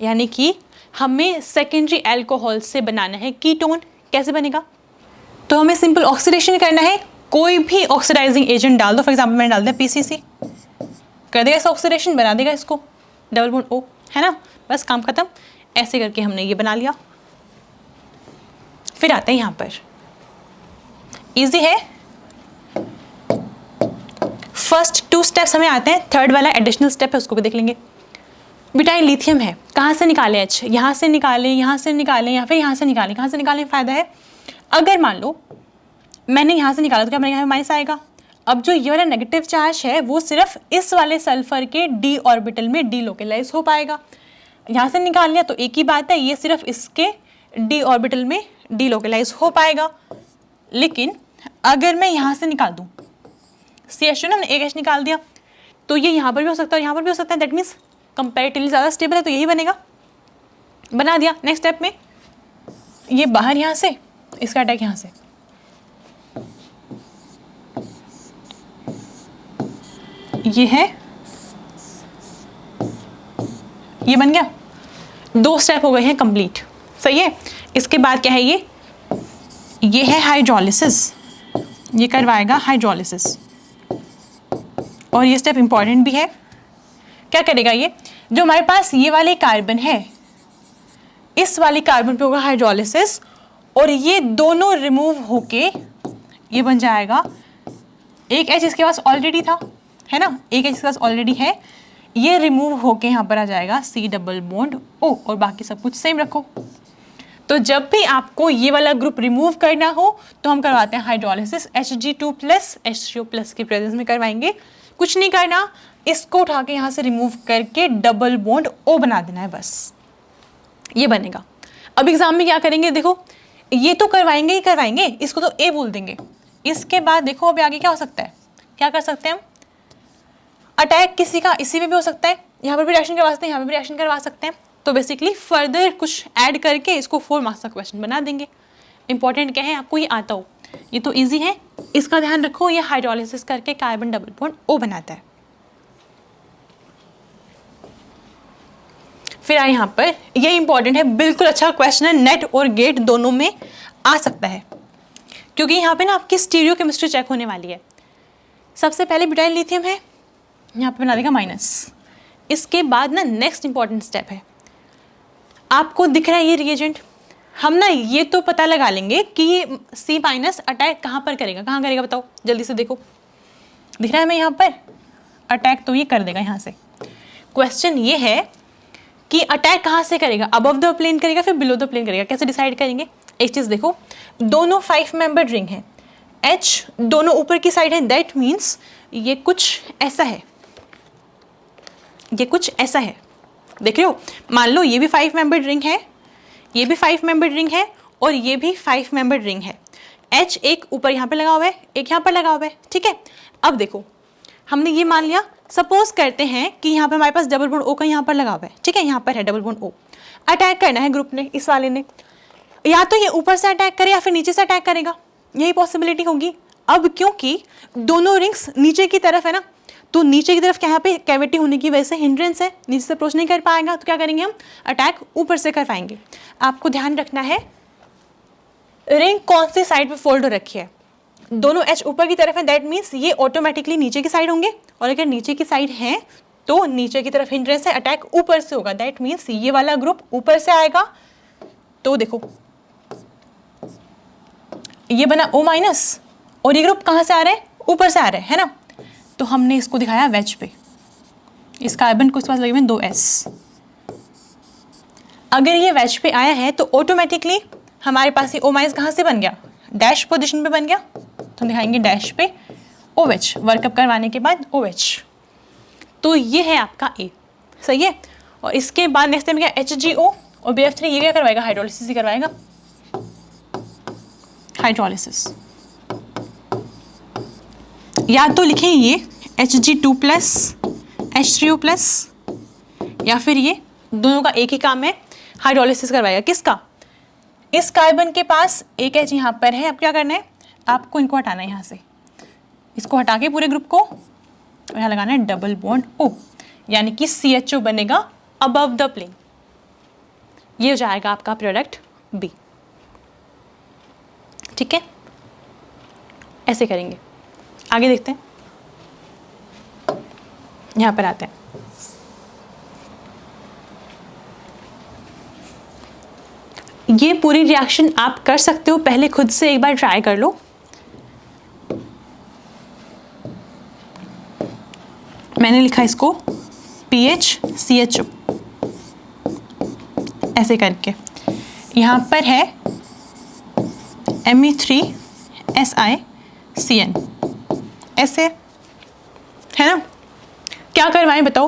यानी कि हमें सेकेंडरी अल्कोहल से बनाना है कीटोन। कैसे बनेगा, तो हमें सिंपल ऑक्सीडेशन करना है, कोई भी ऑक्सीडाइजिंग एजेंट डाल दो, फॉर एग्जाम्पल मैंने डाल दिया PCC, कर देगा इस ऑक्सीडेशन, बना देगा इसको डबल बॉन्ड O, है ना, बस काम खत्म। ऐसे करके हमने ये बना लिया। फिर आते हैं यहाँ पर, इजी है, फर्स्ट 2 स्टेप्स हमें आते हैं, थर्ड वाला एडिशनल स्टेप है, उसको भी देख लेंगे। ब्यूटाइल लिथियम है, कहाँ से निकालें, H यहाँ से निकालें, यहाँ से निकालें या फिर यहाँ से निकालें, कहाँ से निकालें फ़ायदा है, अगर मान लो मैंने यहाँ से निकाला तो क्या मेरे यहाँ माइनस आएगा। अब जो ये वाला नेगेटिव चार्ज है वो सिर्फ इस वाले सल्फर के D ऑर्बिटल में डीलोकेलाइज हो पाएगा, यहाँ से निकाल लिया तो एक ही बात है, ये सिर्फ इसके डी ऑर्बिटल में डीलोकलाइज हो पाएगा। लेकिन अगर मैं यहाँ से निकाल दूँ CH2 ना, एक H निकाल दिया, तो ये यहाँ पर भी हो सकता है, यहाँ पर भी हो सकता है। दैट मीन्स कंपेरेटिवली ज़्यादा स्टेबल है, तो यही बनेगा। बना दिया। नेक्स्ट स्टेप में ये बाहर यहाँ से, इसका अटैक यहाँ से, ये है, ये बन गया। 2 स्टेप हो गए हैं कंप्लीट। सही है। इसके बाद क्या है, ये है हाइड्रोलिसिस, ये करवाएगा हाइड्रोलिसिस। और ये स्टेप इंपॉर्टेंट भी है। क्या करेगा ये, जो हमारे पास ये वाले कार्बन है, इस वाले कार्बन पे होगा हाइड्रोलिसिस, और ये दोनों रिमूव होके ये बन जाएगा एक H इसके पास ऑलरेडी था, है ना, एक H इसके पास ऑलरेडी है, ये रिमूव होके यहाँ पर आ जाएगा C डबल बॉन्ड O, और बाकी सब कुछ सेम रखो। तो जब भी आपको ये वाला ग्रुप रिमूव करना हो तो हम करवाते हैं hydrolysis, Hg2 plus H3O plus की प्रेजेंस में करवाएंगे। कुछ नहीं करना, इसको उठा के यहाँ से रिमूव करके डबल बॉन्ड O बना देना है, बस ये बनेगा। अब एग्जाम में क्या करेंगे, देखो ये तो करवाएंगे ही करवाएंगे, इसको तो A बोल देंगे। इसके बाद देखो अभी आगे क्या हो सकता है, क्या कर सकते हैं हम, अटैक किसी का इसी में भी हो सकता है, यहाँ पर भी रिएक्शन करवा सकते हैं, यहाँ पर भी रिएक्शन करवा सकते हैं। तो बेसिकली फर्दर कुछ ऐड करके इसको 4 मार्क्स का क्वेश्चन बना देंगे। इंपॉर्टेंट क्या है, आपको ये आता हो, ये तो इजी है, इसका ध्यान रखो। ये हाइड्रोलिसिस करके कार्बन डबल बॉन्ड O बनाता है। फिर आए यहाँ पर, ये इंपॉर्टेंट है, बिल्कुल अच्छा क्वेश्चन है, नेट और गेट दोनों में आ सकता है, क्योंकि यहाँ पे ना आपकी स्टीरियो केमिस्ट्री चेक होने वाली है। सबसे पहले ब्यूटाइल लिथियम है, यहाँ पे बना देगा माइनस। इसके बाद ना नेक्स्ट इंपॉर्टेंट स्टेप है, आपको दिख रहा है ये रिएजेंट, हम ना ये तो पता लगा लेंगे कि ये C माइनस अटैक कहाँ पर करेगा, कहाँ करेगा बताओ जल्दी से देखो, दिख रहा है हमें यहाँ पर अटैक, तो ये कर देगा यहाँ से। क्वेश्चन ये है कि अटैक कहाँ से करेगा, अबव द प्लेन करेगा फिर बिलो द प्लेन करेगा, कैसे डिसाइड करेंगे। एक चीज़ देखो, दोनों 5 मेंबर्ड रिंग है, H दोनों ऊपर की साइड है, दैट मीन्स ये कुछ ऐसा है, ये कुछ ऐसा है, देख रहे हो। मान लो ये भी 5 मेंबर्ड रिंग है, ये भी 5 मेंबर्ड रिंग है, और ये भी 5 मेंबर्ड रिंग है। H एक ऊपर यहाँ पे लगा हुआ है, एक यहाँ पर लगा हुआ है, ठीक है। अब देखो हमने ये मान लिया, सपोज करते हैं कि यहाँ पर हमारे पास डबल बॉन्ड O का यहाँ पर लगा हुआ है, ठीक है, यहाँ पर है डबल बॉन्ड O। अटैक करना है ग्रुप ने, इस वाले ने, या तो ये ऊपर से अटैक करे या फिर नीचे से अटैक करेगा, यही पॉसिबिलिटी होगी। अब क्योंकि दोनों रिंग्स नीचे की तरफ है ना, तो नीचे की तरफ यहाँ पे कैविटी होने की वजह से हिंड्रेंस है, नीचे से अप्रोच नहीं कर पाएगा, तो क्या करेंगे हम, अटैक ऊपर से कर पाएंगे। आपको ध्यान रखना है रिंग कौन सी साइड पे फोल्ड हो रखी है, दोनों H ऊपर की तरफ है, दैट मीन्स ये ऑटोमेटिकली नीचे की साइड होंगे, और अगर नीचे की साइड है तो नीचे की तरफ हिंड्रेंस है, अटैक ऊपर से होगा, दैट मीन्स ये वाला ग्रुप ऊपर से आएगा। तो देखो ये बना O माइनस, और ये ग्रुप कहाँ से आ रहे हैं, ऊपर से आ रहे हैं, है ना। तो हमने इसको दिखाया वेज पे, इस कार्बन को इसके पास लगे हुए 2s। अगर ये वेज पे आया है तो ऑटोमेटिकली हमारे पास ये O माइनस कहाँ से बन गया, डैश पोजीशन पे बन गया, तो दिखाएंगे डैश पे OH, वर्कअप करवाने के बाद OH। तो ये है आपका A, सही है। और इसके बाद नेक्स्ट टाइम क्या, HgO और BF3, ये क्या करवाएगा, हाइड्रोलिसिस ही करवाएगा, हाइड्रोलिसिस। या तो लिखें ये Hg2 प्लस H3O प्लस, या फिर ये दोनों का एक ही काम है, हाइड्रोलिसिस करवाएगा। किसका, इस कार्बन के पास एक H यहाँ पर है, अब क्या करना है, आपको इनको हटाना है यहाँ से, इसको हटा के पूरे ग्रुप को यहाँ लगाना है डबल बॉन्ड O, यानी कि CHO बनेगा अबव द प्लेन, ये हो जाएगा आपका प्रोडक्ट B, ठीक है। ऐसे करेंगे, आगे देखते हैं, यहाँ पर आते हैं। ये पूरी रिएक्शन आप कर सकते हो, पहले खुद से एक बार ट्राई कर लो। मैंने लिखा इसको PHCHO ऐसे करके, यहाँ पर है Me3SiCN, ऐसे है ना। क्या करवाएं बताओ,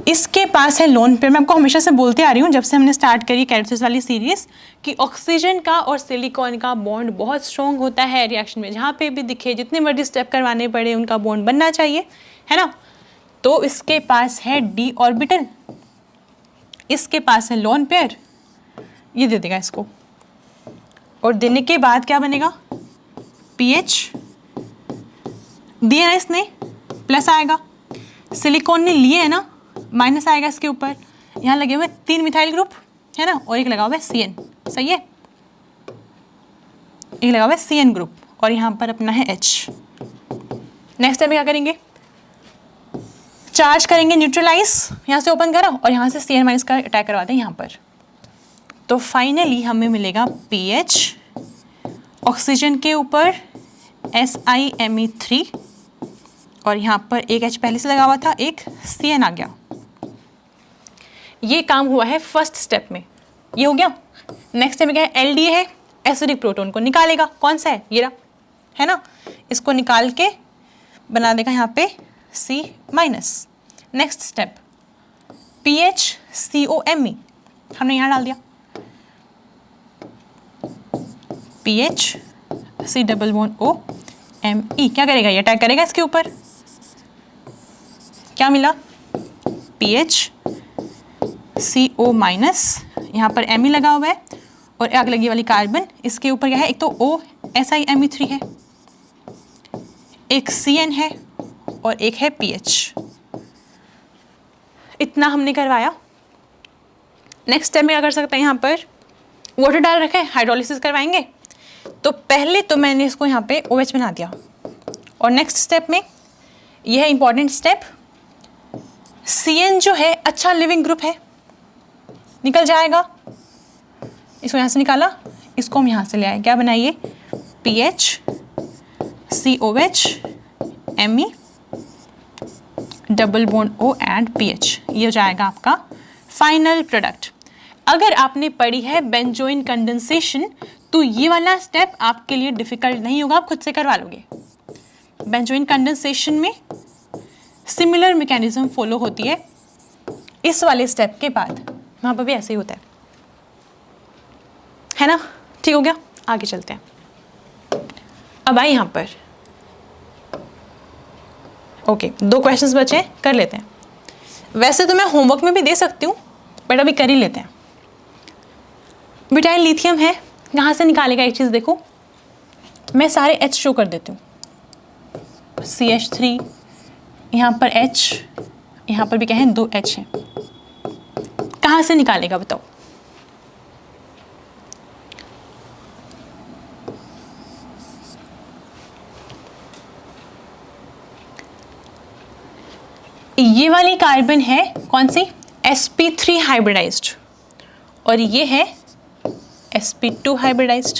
इसके पास है लोन पेयर। मैं आपको हमेशा से बोलते आ रही हूँ जब से हमने स्टार्ट करी कैरेक्टर्स वाली सीरीज कि ऑक्सीजन का और सिलिकॉन का बॉन्ड बहुत स्ट्रॉन्ग होता है रिएक्शन में। जहाँ पे भी दिखे, जितने मर्जी स्टेप करवाने पड़े, उनका बॉन्ड बनना चाहिए, है ना। तो इसके पास है डी ऑर्बिटल, इसके पास है लोन पेयर, ये दे देगा इसको, और देने के बाद क्या बनेगा, पीएच दिया ना इसने, प्लस आएगा, सिलिकॉन ने लिए है ना, माइनस आएगा इसके ऊपर, यहाँ लगे हुए 3 मिथाइल ग्रुप है ना, और एक लगा हुआ है CN, सही है, एक लगा हुआ है CN ग्रुप, और यहाँ पर अपना है H। नेक्स्ट स्टेप में क्या करेंगे, चार्ज करेंगे न्यूट्रलाइज, यहाँ से ओपन करा और यहाँ से CN माइनस का अटैक करवा दें यहाँ पर। तो फाइनली हमें मिलेगा PH, ऑक्सीजन के ऊपर SiMe3, और यहाँ पर एक H पहले से लगा हुआ था, एक CN आ गया। ये काम हुआ है फर्स्ट स्टेप में, ये हो गया। नेक्स्ट स्टेप में क्या है, LDA है, एसिडिक प्रोटॉन को निकालेगा, कौन सा है, ये रहा, है ना, इसको निकाल के बना देगा यहाँ पे C minus. Next step PHCOMe हमने यहाँ डाल दिया, PHCOOMe क्या करेगा, ये अटैक करेगा इसके ऊपर, क्या मिला, PHCO माइनस, यहाँ पर Me लगा हुआ है, और आग लगी वाली कार्बन, इसके ऊपर क्या है, एक तो O SiMe3 है, एक CN है, और एक है PH। इतना हमने करवाया। नेक्स्ट स्टेप में क्या कर सकते हैं, यहाँ पर वाटर डाल रखे, हाइड्रोलिसिस करवाएंगे। तो पहले तो मैंने इसको यहाँ पे OH बना दिया, और नेक्स्ट स्टेप में यह है इंपॉर्टेंट स्टेप, CN जो है अच्छा लिविंग ग्रुप है, निकल जाएगा, इसको यहाँ से निकाला, इसको हम यहाँ से ले आए, क्या बनाइए, PHCOH Me double bond O and PH, ये हो जाएगा आपका फाइनल प्रोडक्ट। अगर आपने पढ़ी है बेंजोइन कंडेंसेशन तो ये वाला स्टेप आपके लिए डिफिकल्ट नहीं होगा, आप खुद से करवा लोगे। बेंजोइन कंडेंसेशन में सिमिलर मैकेनिज्म फॉलो होती है इस वाले स्टेप के बाद, वहाँ पर भी ऐसे ही होता है ना। ठीक हो गया, आगे चलते हैं। अब आए यहाँ पर, ओके 2 क्वेश्चंस बचे हैं, कर लेते हैं। वैसे तो मैं होमवर्क में भी दे सकती हूँ, बट अभी कर ही लेते हैं। ब्यूटाइल लिथियम है, कहाँ से निकालेगा एक चीज़ देखो, मैं सारे H शो कर देती हूँ, CH3, यहाँ पर H, यहाँ पर भी क्या है, 2 H हैं, कहाँ से निकालेगा बताओ। ये वाली कार्बन है कौन सी, sp3 हाइब्रिडाइज्ड, और ये है sp2 हाइब्रिडाइज्ड,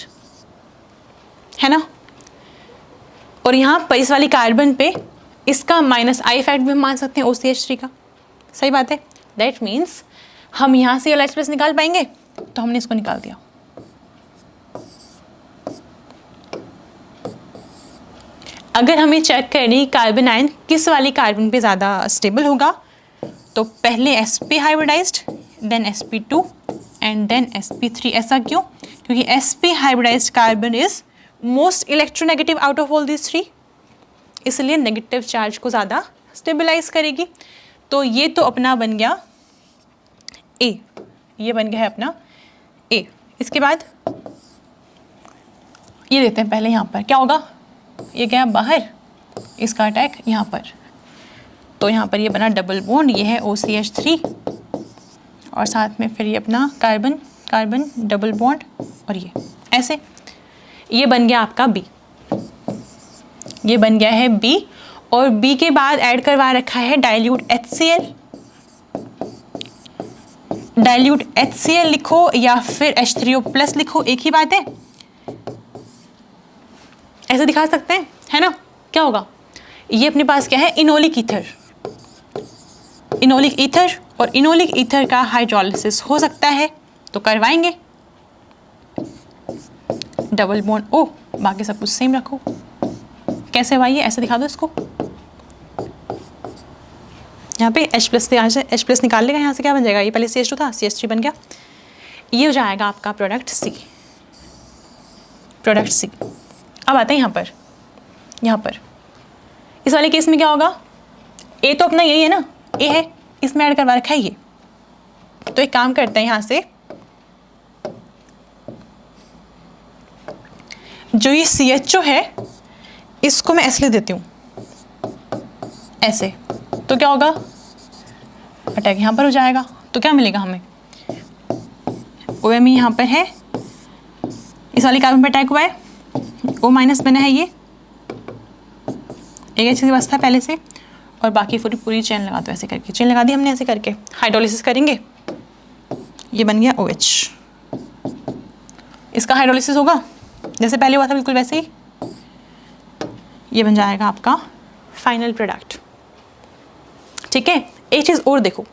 है ना। और यहाँ पर इस वाली कार्बन पे इसका माइनस I इफेक्ट भी हम मान सकते हैं OCH3 का, सही बात है। दैट मीन्स हम यहाँ से LH प्लस निकाल पाएंगे, तो हमने इसको निकाल दिया। अगर हमें चेक करनी कार्बन आयन किस वाली कार्बन पे ज़्यादा स्टेबल होगा, तो पहले sp hybridized, then sp2 and then sp3। ऐसा क्यों, क्योंकि sp hybridized carbon is most electronegative out of all this 3, इसलिए नेगेटिव चार्ज को ज़्यादा स्टेबलाइज करेगी। तो ये तो अपना बन गया A, ये बन गया है अपना A। इसके बाद ये देते हैं पहले, यहाँ पर क्या होगा, ये गया बाहर, इसका अटैक यहाँ पर, तो यहाँ पर ये बना डबल बॉन्ड, ये है OCH3, और साथ में फिर ये अपना कार्बन कार्बन डबल बॉन्ड, और ये ऐसे, ये बन गया आपका B, ये बन गया है B। और B के बाद ऐड करवा रखा है डाइल्यूट HCl, डाइल्यूट HCl लिखो या फिर H3O प्लस लिखो, एक ही बात है, ऐसे दिखा सकते हैं, है ना। क्या होगा, ये अपने पास क्या है, इनोलिक ईथर, इनोलिक ईथर, और इनोलिक ईथर का हाइड्रोलिसिस हो सकता है, तो करवाएंगे। डबल बॉन्ड O, बाकी सब कुछ सेम रखो। कैसे भाई, ऐसे दिखा दो इसको, यहाँ पे H प्लस से, यहाँ से H प्लस निकाल लेगा, यहाँ से क्या बन जाएगा, ये पहले CH2 था, CH3 बन गया, ये हो जाएगा आपका प्रोडक्ट C, प्रोडक्ट C। अब आते हैं यहाँ पर इस वाले केस में क्या होगा, A तो अपना यही है ना, A है, इसमें ऐड करवा रखा है ये, तो एक काम करते हैं, यहाँ से जो ये CHO है इसको मैं ऐसे लिख देती हूँ, ऐसे, तो क्या होगा, अटैक यहाँ पर हो जाएगा, तो क्या मिलेगा हमें, OMe यहाँ पर है, इस वाली कार्बन पर अटैक हुआ है, O माइनस बना है, ये एक अच्छी अवस्था है पहले से, और बाकी पूरी चेन लगा दो, ऐसे करके चेन लगा दी हमने, ऐसे करके हाइड्रोलिसिस करेंगे, ये बन गया OH, इसका हाइड्रोलिसिस होगा जैसे पहले हुआ था बिल्कुल वैसे ही, ये बन जाएगा आपका फाइनल प्रोडक्ट। ठीक है, एक चीज़ और देखो,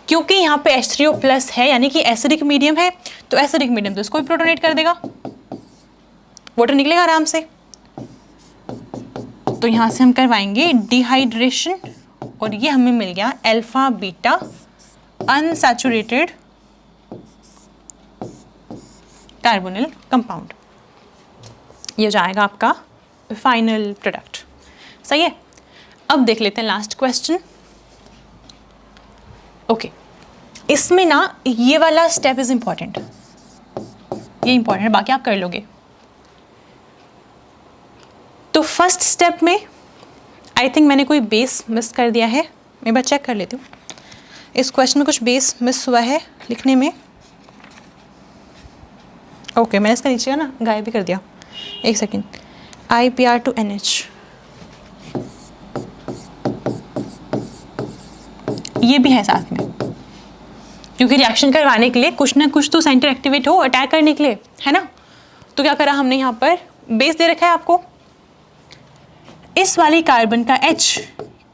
क्योंकि यहाँ पे H3O प्लस है यानी कि एसिडिक मीडियम है, तो एसिडिक मीडियम तो इसको भी प्रोटोनेट कर देगा, वाटर निकलेगा आराम से, तो यहाँ से हम करवाएंगे डिहाइड्रेशन, और ये हमें मिल गया alpha beta unsaturated carbonyl compound, ये हो जाएगा आपका फाइनल प्रोडक्ट। सही है, अब देख लेते हैं लास्ट क्वेश्चन। ओके, इसमें ना ये वाला स्टेप इज इंपॉर्टेंट, ये इंपॉर्टेंट है, बाकी आप कर लोगे। तो फर्स्ट स्टेप में आई थिंक मैंने कोई बेस मिस कर दिया है, मैं एक बार चेक कर लेती हूँ, इस क्वेश्चन में कुछ बेस मिस हुआ है लिखने में। ओके, मैंने इसका नीचे ना गायब भी कर दिया, एक सेकेंड, IPR2NH, ये भी है साथ में, क्योंकि रिएक्शन करवाने के लिए कुछ ना कुछ तो सेंटर एक्टिवेट हो अटैक करने के लिए, है ना। तो क्या करा हमने, यहाँ पर बेस दे रखा है आपको, इस वाली कार्बन का H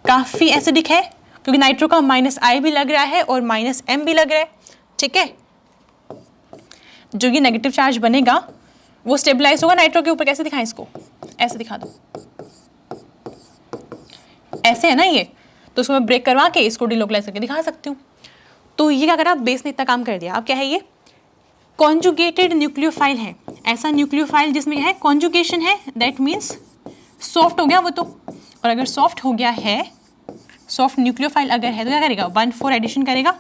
काफ़ी एसिडिक है, क्योंकि नाइट्रो का -I भी लग रहा है और -M भी लग रहा है। ठीक है, जो ये नेगेटिव चार्ज बनेगा वो स्टेबलाइज होगा नाइट्रो के ऊपर। कैसे दिखाएं इसको, ऐसे दिखा दो, ऐसे है ना ये, तो उसको मैं ब्रेक करवा के इसको डिलोकलाइज करके दिखा सकती हूँ। तो ये क्या करा, बेस ने इतना काम कर दिया। अब क्या है, ये कॉन्जुगेटेड न्यूक्लियोफाइल है, ऐसा न्यूक्लियोफाइल जिसमें है कॉन्जुगेशन है, दैट मीन्स सॉफ्ट हो गया वो तो, और अगर सॉफ्ट हो गया है, सॉफ्ट न्यूक्लियोफाइल अगर है तो क्या करेगा, 1,4 एडिशन करेगा,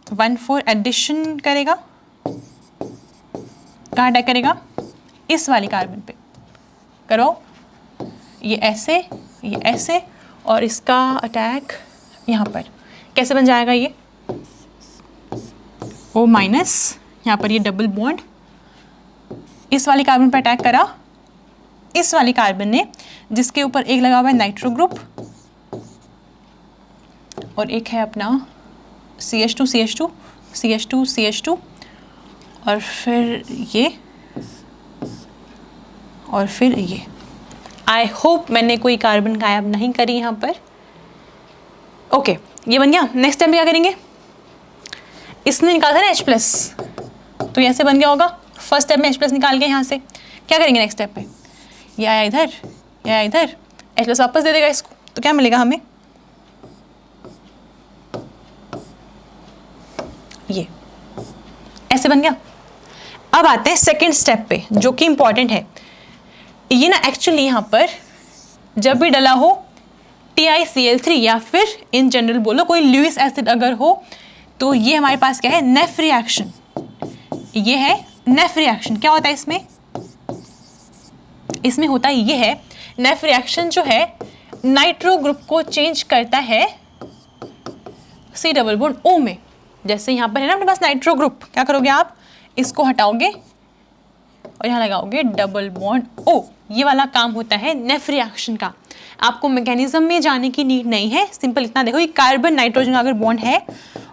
1,4 एडिशन करेगा, कहाँ अटैक करेगा, इस वाली कार्बन पे करो, ये ऐसे और इसका अटैक यहाँ पर कैसे बन जाएगा, ये O माइनस, यहाँ पर ये डबल बॉन्ड इस वाली कार्बन पर अटैक करा, इस वाली कार्बन ने, जिसके ऊपर एक लगा हुआ है नाइट्रो ग्रुप और एक है अपना CH2 और फिर ये आई होप मैंने कोई कार्बन गायब नहीं करी यहाँ पर। ओके, ये बन गया। नेक्स्ट टाइम क्या करेंगे, इसने निकाला था ना H+, तो ऐसे बन गया होगा। फर्स्ट स्टेप में H+ निकाल के यहाँ से क्या करेंगे नेक्स्ट स्टेप पे, ये आया इधर, H+ वापस दे देगा इसको, तो क्या मिलेगा हमें, ये ऐसे बन गया। अब आते हैं सेकेंड स्टेप पे, जो कि इंपॉर्टेंट है। ये ना एक्चुअली यहाँ पर जब भी डला हो TiCl3 या फिर इन जनरल बोलो कोई ल्यूइस एसिड अगर हो, तो ये हमारे पास क्या है, नेफ रिएक्शन। ये है नेफ रिएक्शन। क्या होता है इसमें होता ये है, नेफ रिएक्शन जो है नाइट्रो ग्रुप को चेंज करता है C डबल बॉन्ड O में। जैसे यहाँ पर है ना अपने पास नाइट्रो ग्रुप, क्या करोगे आप, इसको हटाओगे और यहाँ लगाओगे डबल बॉन्ड O। ये वाला काम होता है नेफ रिएक्शन का। आपको मैकेनिज्म में जाने की नीड नहीं है, सिंपल इतना देखो, ये कार्बन नाइट्रोजन अगर बॉन्ड है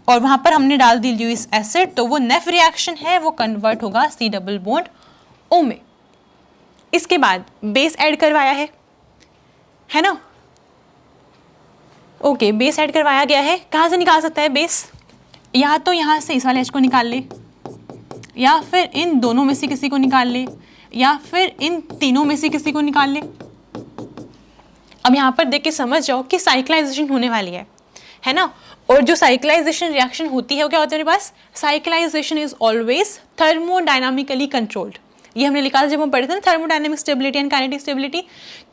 और वहाँ पर हमने डाल दी ल्यूइस एसिड, तो वो नेफ रिएक्शन है, वो कन्वर्ट होगा C डबल बॉन्ड O में। इसके बाद बेस ऐड करवाया है ना। ओके, बेस ऐड करवाया गया है। कहाँ से निकाल सकता है बेस, या तो यहाँ से इस वाले H को निकाल ले, या फिर इन दोनों में से किसी को निकाल ले, या फिर इन तीनों में से किसी को निकाल ले। अब यहाँ पर देख के समझ जाओ कि साइक्लाइजेशन होने वाली है ना। और जो साइक्लाइजेशन रिएक्शन होती है वो क्या होता है मेरे पास, cyclization is always thermodynamically controlled. ये हमने लिखा था जब हम पढ़े थे ना thermodynamic stability and kinetic stability,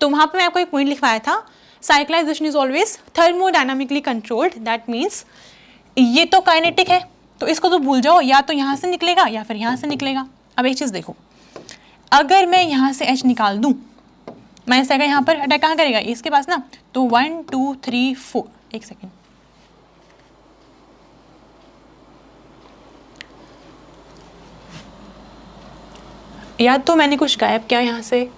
तो वहाँ पे मैं आपको एक पॉइंट लिखवाया था, cyclization is always thermodynamically controlled. That means ये तो काइनेटिक है तो इसको तो भूल जाओ, या तो यहाँ से निकलेगा या फिर यहाँ से निकलेगा। अब एक चीज़ देखो, अगर मैं यहाँ से H निकाल दूँ, मैं अगर यहाँ पर अटैक कहाँ करेगा, इसके पास ना, तो 1 2 3 4, एक सेकेंड, या तो मैंने कुछ गायब किया यहाँ से,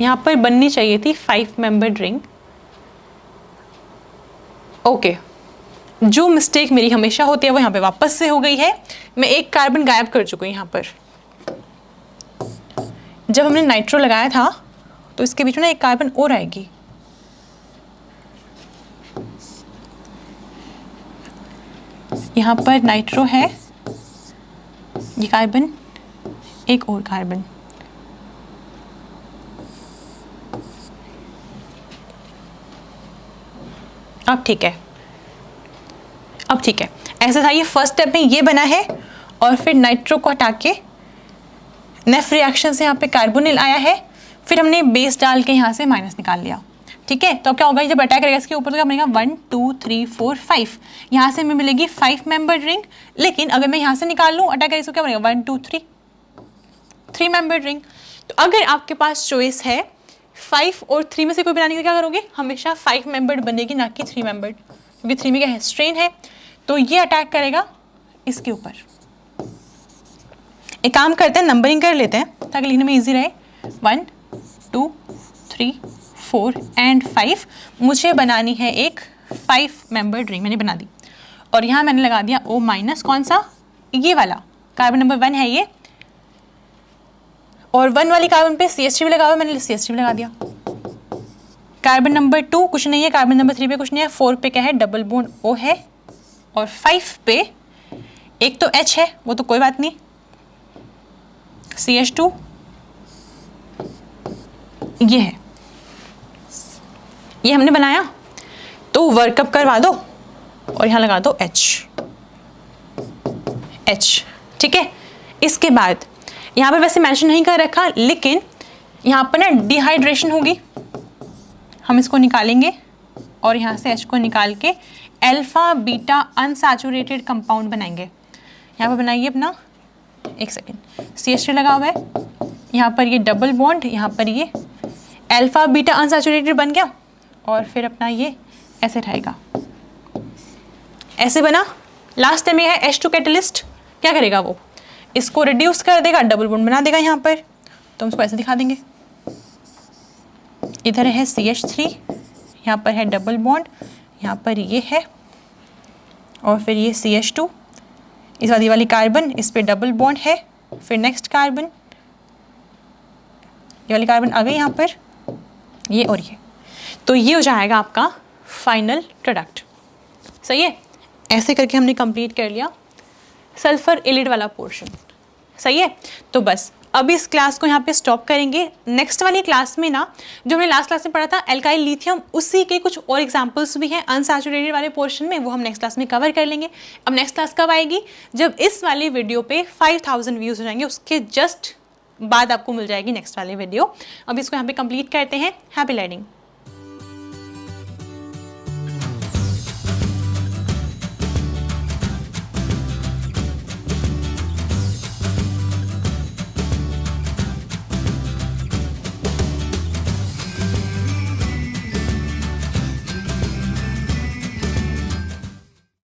यहाँ पर बननी चाहिए थी 5 मेंबर्ड रिंग। ओके, जो मिस्टेक मेरी हमेशा होती है वो यहाँ पे वापस से हो गई है। मैं एक कार्बन गायब कर चुकी हूँ यहाँ पर। जब हमने नाइट्रो लगाया था तो इसके बीच में ना एक कार्बन और आएगी, यहाँ पर नाइट्रो है, ये कार्बन, एक और कार्बन, अब ठीक है, अब ठीक है। ऐसा था, ये फर्स्ट स्टेप में ये बना है और फिर नाइट्रो को हटा के नेफ रिएक्शन से यहाँ पे कार्बोनिल आया है, फिर हमने बेस डाल के यहाँ से माइनस निकाल लिया। ठीक है, तो अब क्या होगा, जब अटैक करेगा इसके ऊपर तो क्या बनेगा 1 2 3 4 5, यहाँ से हमें मिलेगी 5 मेंबर्ड रिंग। लेकिन अगर मैं यहाँ से निकाल लूँ अटैक करेगा तो क्या बनेगा 1 2 3 मेंबर्ड रिंग। तो अगर आपके पास चॉइस है 5 और 3 में से कोई बनाने का, क्या करोगे, हमेशा 5 मेंबर्ड बनेगी, ना कि 3 मेंबर्ड, क्योंकि 3 में क्या है, स्ट्रेन है। तो ये अटैक करेगा इसके ऊपर। एक काम करते हैं, नंबरिंग कर लेते हैं ताकि लिखने में इजी रहे। 1 2 3 4 एंड 5, मुझे बनानी है एक 5 मेंबर्ड रिंग, मैंने बना दी। और यहाँ मैंने लगा दिया O माइनस, कौन सा, ये वाला कार्बन नंबर 1 है ये, और 1 वाली कार्बन पे CH3 भी लगा हुआ, मैंने CH3 भी लगा दिया। कार्बन नंबर 2 कुछ नहीं है, कार्बन नंबर 3 पे कुछ नहीं है, 4 पे क्या है, डबल बॉन्ड O है, और 5 पे एक तो H है, वो तो कोई बात नहीं, CH2 ये है, ये हमने बनाया। तो वर्कअप करवा दो और यहाँ लगा दो H। ठीक है, इसके बाद यहाँ पर वैसे मेंशन नहीं कर रखा, लेकिन यहाँ पर ना डिहाइड्रेशन होगी, हम इसको निकालेंगे और यहाँ से H को निकाल के अल्फा बीटा अनसैचुरेटेड कंपाउंड बनाएंगे। यहाँ पर बनाइए अपना, एक सेकेंड, CH3 लगा हुआ है, यहाँ पर ये डबल बॉन्ड, यहाँ पर ये अल्फा बीटा अनसैचुरेटेड बन गया, और फिर अपना ये ऐसे रहेगा, ऐसे बना। लास्ट में है H2 कैटलिस्ट, क्या करेगा वो, इसको रिड्यूस कर देगा, डबल बॉन्ड बना देगा यहाँ पर। तो हम इसको ऐसे दिखा देंगे, इधर है CH3, यहाँ पर है डबल बॉन्ड, यहाँ पर ये है, और फिर ये CH2, इस वाली कार्बन, इस पे डबल बॉन्ड है, फिर नेक्स्ट कार्बन, ये वाली कार्बन आ गई यहाँ पर, ये और ये। तो ये हो जाएगा आपका फाइनल प्रोडक्ट। सही है, ऐसे करके हमने कंप्लीट कर लिया सल्फर एलिड वाला पोर्शन। सही है, तो बस अभी इस क्लास को यहाँ पे स्टॉप करेंगे। नेक्स्ट वाली क्लास में ना, जो हमने लास्ट क्लास में पढ़ा था एल्काइल लिथियम, उसी के कुछ और एग्जांपल्स भी हैं अनसैचुरेटेड वाले पोर्शन में, वो हम नेक्स्ट क्लास में कवर कर लेंगे। अब नेक्स्ट क्लास कब आएगी, जब इस वाली वीडियो पे 5000 व्यूज़ हो जाएंगे, उसके जस्ट बाद आपको मिल जाएगी नेक्स्ट वाली वीडियो। अब इसको यहाँ पे कंप्लीट करते हैं। Happy learning.